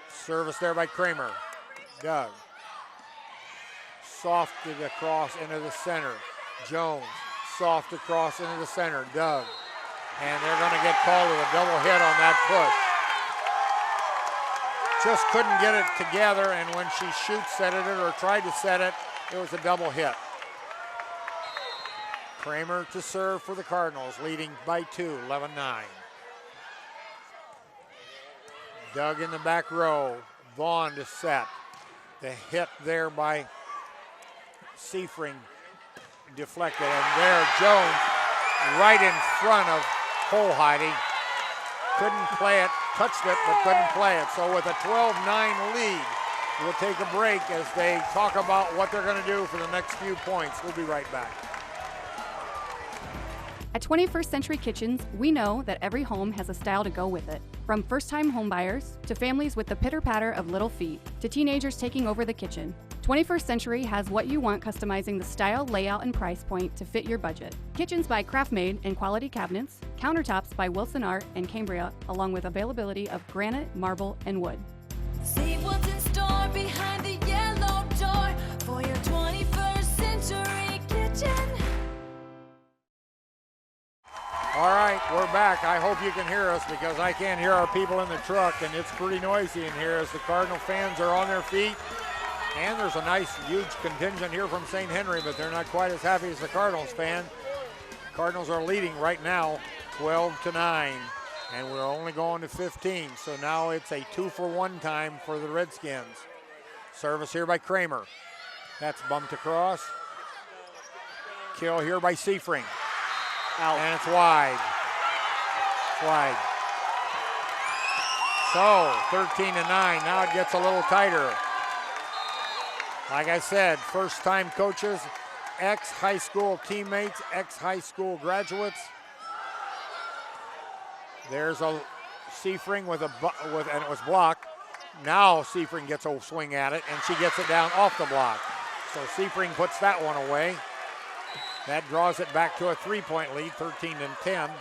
service there by Kramer. Doug. Softed across into the center. Jones. Soft across into the center. Doug. And they're going to get called with a double hit on that push. Just couldn't get it together, and when she set it or tried to set it, it was a double hit. Kramer to serve for the Cardinals, leading by 2, 11-9. Doug in the back row. Vaughn to set. The hit there by Seifring deflected, and there Jones right in front of Hole Heidi. Couldn't play it, touched it, but couldn't play it. So with a 12-9 lead, we'll take a break as they talk about what they're going to do for the next few points. We'll be right back. At 21st Century Kitchens, we know that every home has a style to go with it. From first-time homebuyers to families with the pitter-patter of little feet to teenagers taking over the kitchen, 21st Century has what you want, customizing the style, layout, and price point to fit your budget. Kitchens by Craftmade and quality cabinets, countertops by Wilson Art and Cambria, along with availability of granite, marble, and wood. See what's in store behind the yellow door for your 21st Century Kitchen. All right, we're back. I hope you can hear us because I can't hear our people in the truck, and it's pretty noisy in here as the Cardinal fans are on their feet. And there's a nice, huge contingent here from St. Henry, but they're not quite as happy as the Cardinals fan. Cardinals are leading right now, 12-9, and we're only going to 15. So now it's a 2-for-1 time for the Redskins. Service here by Kramer. That's bumped across. Kill here by Seifring. Out. And it's wide. It's wide. So 13-9. Now it gets a little tighter. Like I said, first-time coaches, ex-high school teammates, ex-high school graduates. There's a Seifring and it was blocked. Now Seifring gets a swing at it, and she gets it down off the block. So Seifring puts that one away. That draws it back to a 3-point lead, 13-10.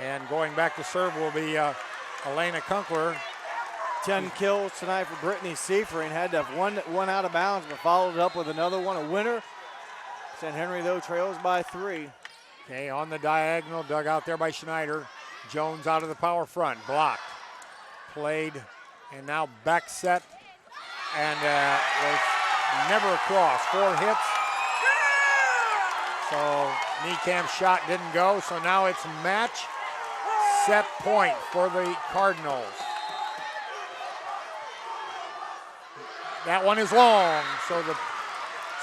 And going back to serve will be Elena Kunkler. 10 kills tonight for Brittany Seifring. Had to have one out of bounds, but followed it up with another one, a winner. St. Henry, though, trails by 3. Okay, on the diagonal, dug out there by Schneider. Jones out of the power front, blocked. Played, and now back set, and was never across. 4 hits. So Niekamp shot didn't go, so now it's match set point for the Cardinals. That one is long, so the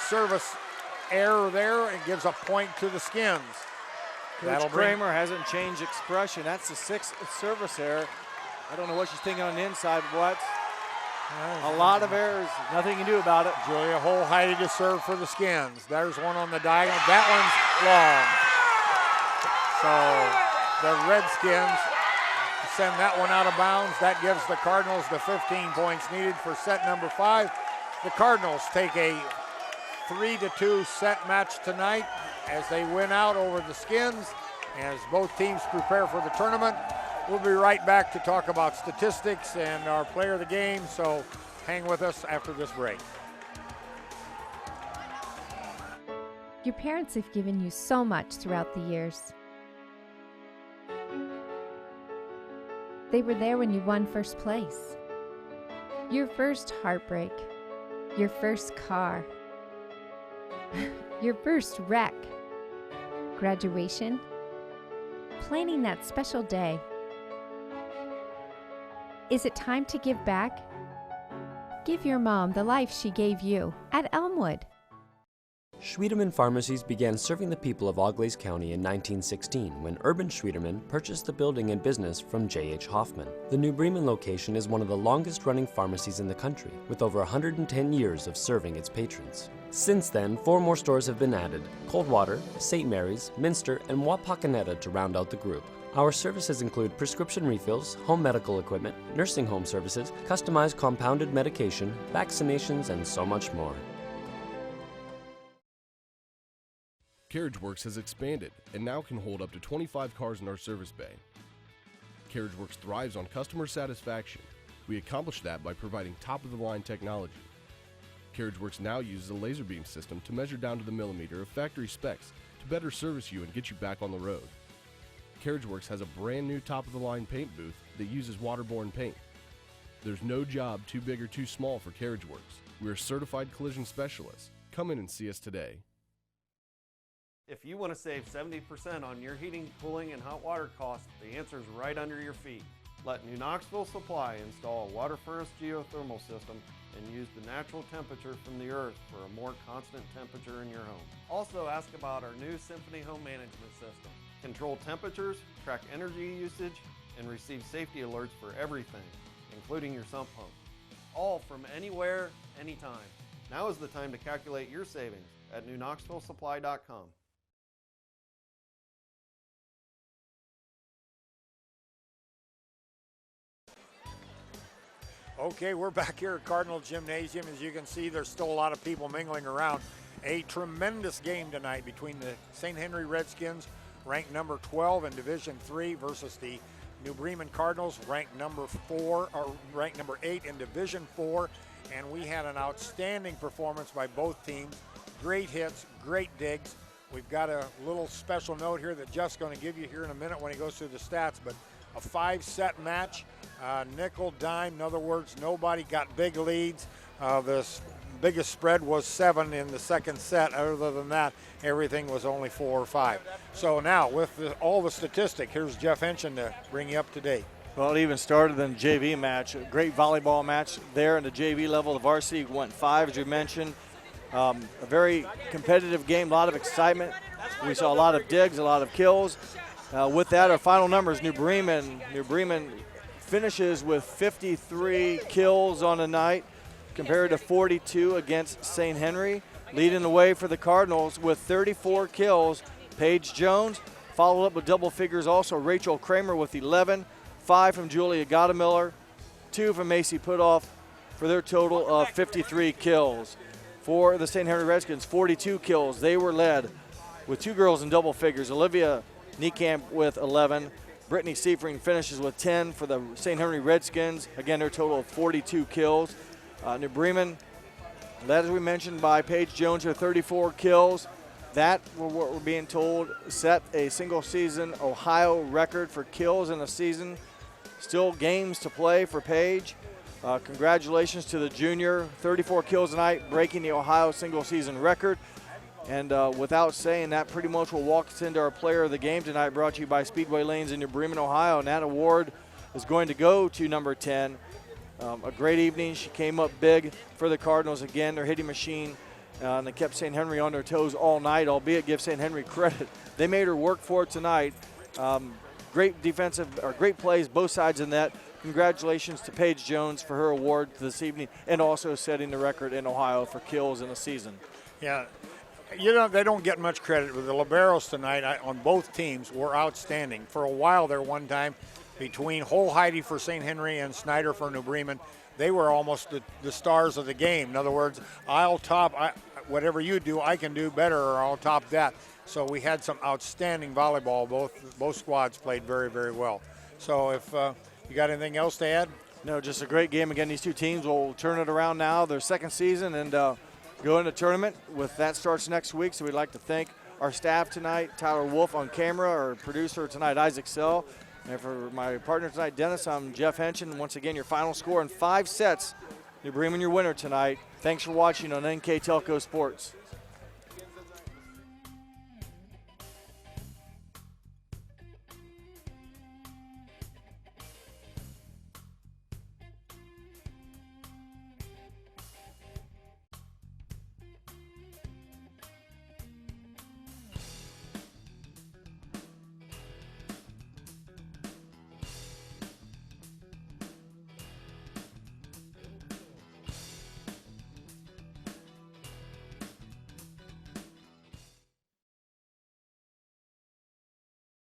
service error there, it gives a point to the Skins. Coach Kramer hasn't changed expression. That's the 6th service error. I don't know what she's thinking on the inside, but what? A lot of errors, nothing you can do about it. Julia Hole Heidi to serve for the Skins. There's one on the diagonal. That one's long. So the Redskins send that one out of bounds. That gives the Cardinals the 15 points needed for set number 5. The Cardinals take a 3-2 set match tonight as they win out over the Skins, as both teams prepare for the tournament. We'll be right back to talk about statistics and our player of the game, so hang with us after this break. Your parents have given you so much throughout the years. They were there when you won first place. Your first heartbreak. Your first car. Your first wreck. Graduation. Planning that special day. Is it time to give back? Give your mom the life she gave you at Elmwood. Schwiedemann Pharmacies began serving the people of Auglaize County in 1916 when Urban Schwiedemann purchased the building and business from J.H. Hoffman. The New Bremen location is one of the longest-running pharmacies in the country, with over 110 years of serving its patrons. Since then, 4 more stores have been added: Coldwater, St. Mary's, Minster, and Wapakoneta to round out the group. Our services include prescription refills, home medical equipment, nursing home services, customized compounded medication, vaccinations, and so much more. CarriageWorks has expanded and now can hold up to 25 cars in our service bay. CarriageWorks thrives on customer satisfaction. We accomplish that by providing top-of-the-line technology. CarriageWorks now uses a laser beam system to measure down to the millimeter of factory specs to better service you and get you back on the road. CarriageWorks has a brand new top-of-the-line paint booth that uses waterborne paint. There's no job too big or too small for CarriageWorks. We're certified collision specialists. Come in and see us today. If you want to save 70% on your heating, cooling, and hot water costs, the answer is right under your feet. Let New Knoxville Supply install a water furnace geothermal system and use the natural temperature from the earth for a more constant temperature in your home. Also ask about our new Symphony home management system. Control temperatures, track energy usage, and receive safety alerts for everything, including your sump pump. All from anywhere, anytime. Now is the time to calculate your savings at newknoxvillesupply.com. Okay, we're back here at Cardinal Gymnasium. As you can see, there's still a lot of people mingling around. A tremendous game tonight between the St. Henry Redskins, ranked number 12 in Division III, versus the New Bremen Cardinals, ranked number 8 in Division IV. And we had an outstanding performance by both teams. Great hits, great digs. We've got a little special note here that Jeff's going to give you here in a minute when he goes through the stats, but a 5-set match. Nickel, dime, in other words, nobody got big leads. The biggest spread was 7 in the second set. Other than that, everything was only 4 or 5. So now, with all the statistics, here's Jeff Henson to bring you up to date. Well, it even started in the JV match. A great volleyball match there in the JV level. The varsity went 5, as you mentioned. A very competitive game, a lot of excitement. We saw a lot of digs, a lot of kills. With that, our final numbers, New Bremen finishes with 53 kills on the night compared to 42 against St. Henry. Leading the way for the Cardinals with 34 kills, Paige Jones. Followed up with double figures also Rachel Kramer with 11, 5 from Julia Gottemiller, 2 from Macy Putoff for their total of 53 kills. For the St. Henry Redskins, 42 kills. They were led with 2 girls in double figures. Olivia Niekamp with 11. Brittany Seifring finishes with 10 for the St. Henry Redskins. Again, their total of 42 kills. New Bremen, led as we mentioned by Paige Jones, her 34 kills. That, what we're being told, set a single-season Ohio record for kills in a season. Still games to play for Paige. Congratulations to the junior. 34 kills tonight, breaking the Ohio single-season record. And without saying, that pretty much will walk us into our player of the game tonight, brought to you by Speedway Lanes in New Bremen, Ohio. And that award is going to go to number 10. A great evening. She came up big for the Cardinals again. Their hitting machine, and they kept St. Henry on their toes all night, albeit give St. Henry credit. They made her work for it tonight. Great defensive, or great plays, both sides in that. Congratulations to Paige Jones for her award this evening, and also setting the record in Ohio for kills in a season. Yeah. You know, they don't get much credit, but the liberos tonight on both teams were outstanding. For a while there one time, between Holheide for St. Henry and Snyder for New Bremen, they were almost the stars of the game. In other words, I'll top whatever you do, I can do better, or I'll top that. So we had some outstanding volleyball. Both squads played very, very well. So if you got anything else to add? No, just a great game. Again, these two teams will turn it around now, their second season, and go into tournament. With that starts next week, so we'd like to thank our staff tonight, Tyler Wolf on camera, our producer tonight, Isaac Sell. And for my partner tonight, Dennis, I'm Jeff Henson. Once again, your final score in 5 sets. New Bremen, your winner tonight. Thanks for watching on NKTelco Sports.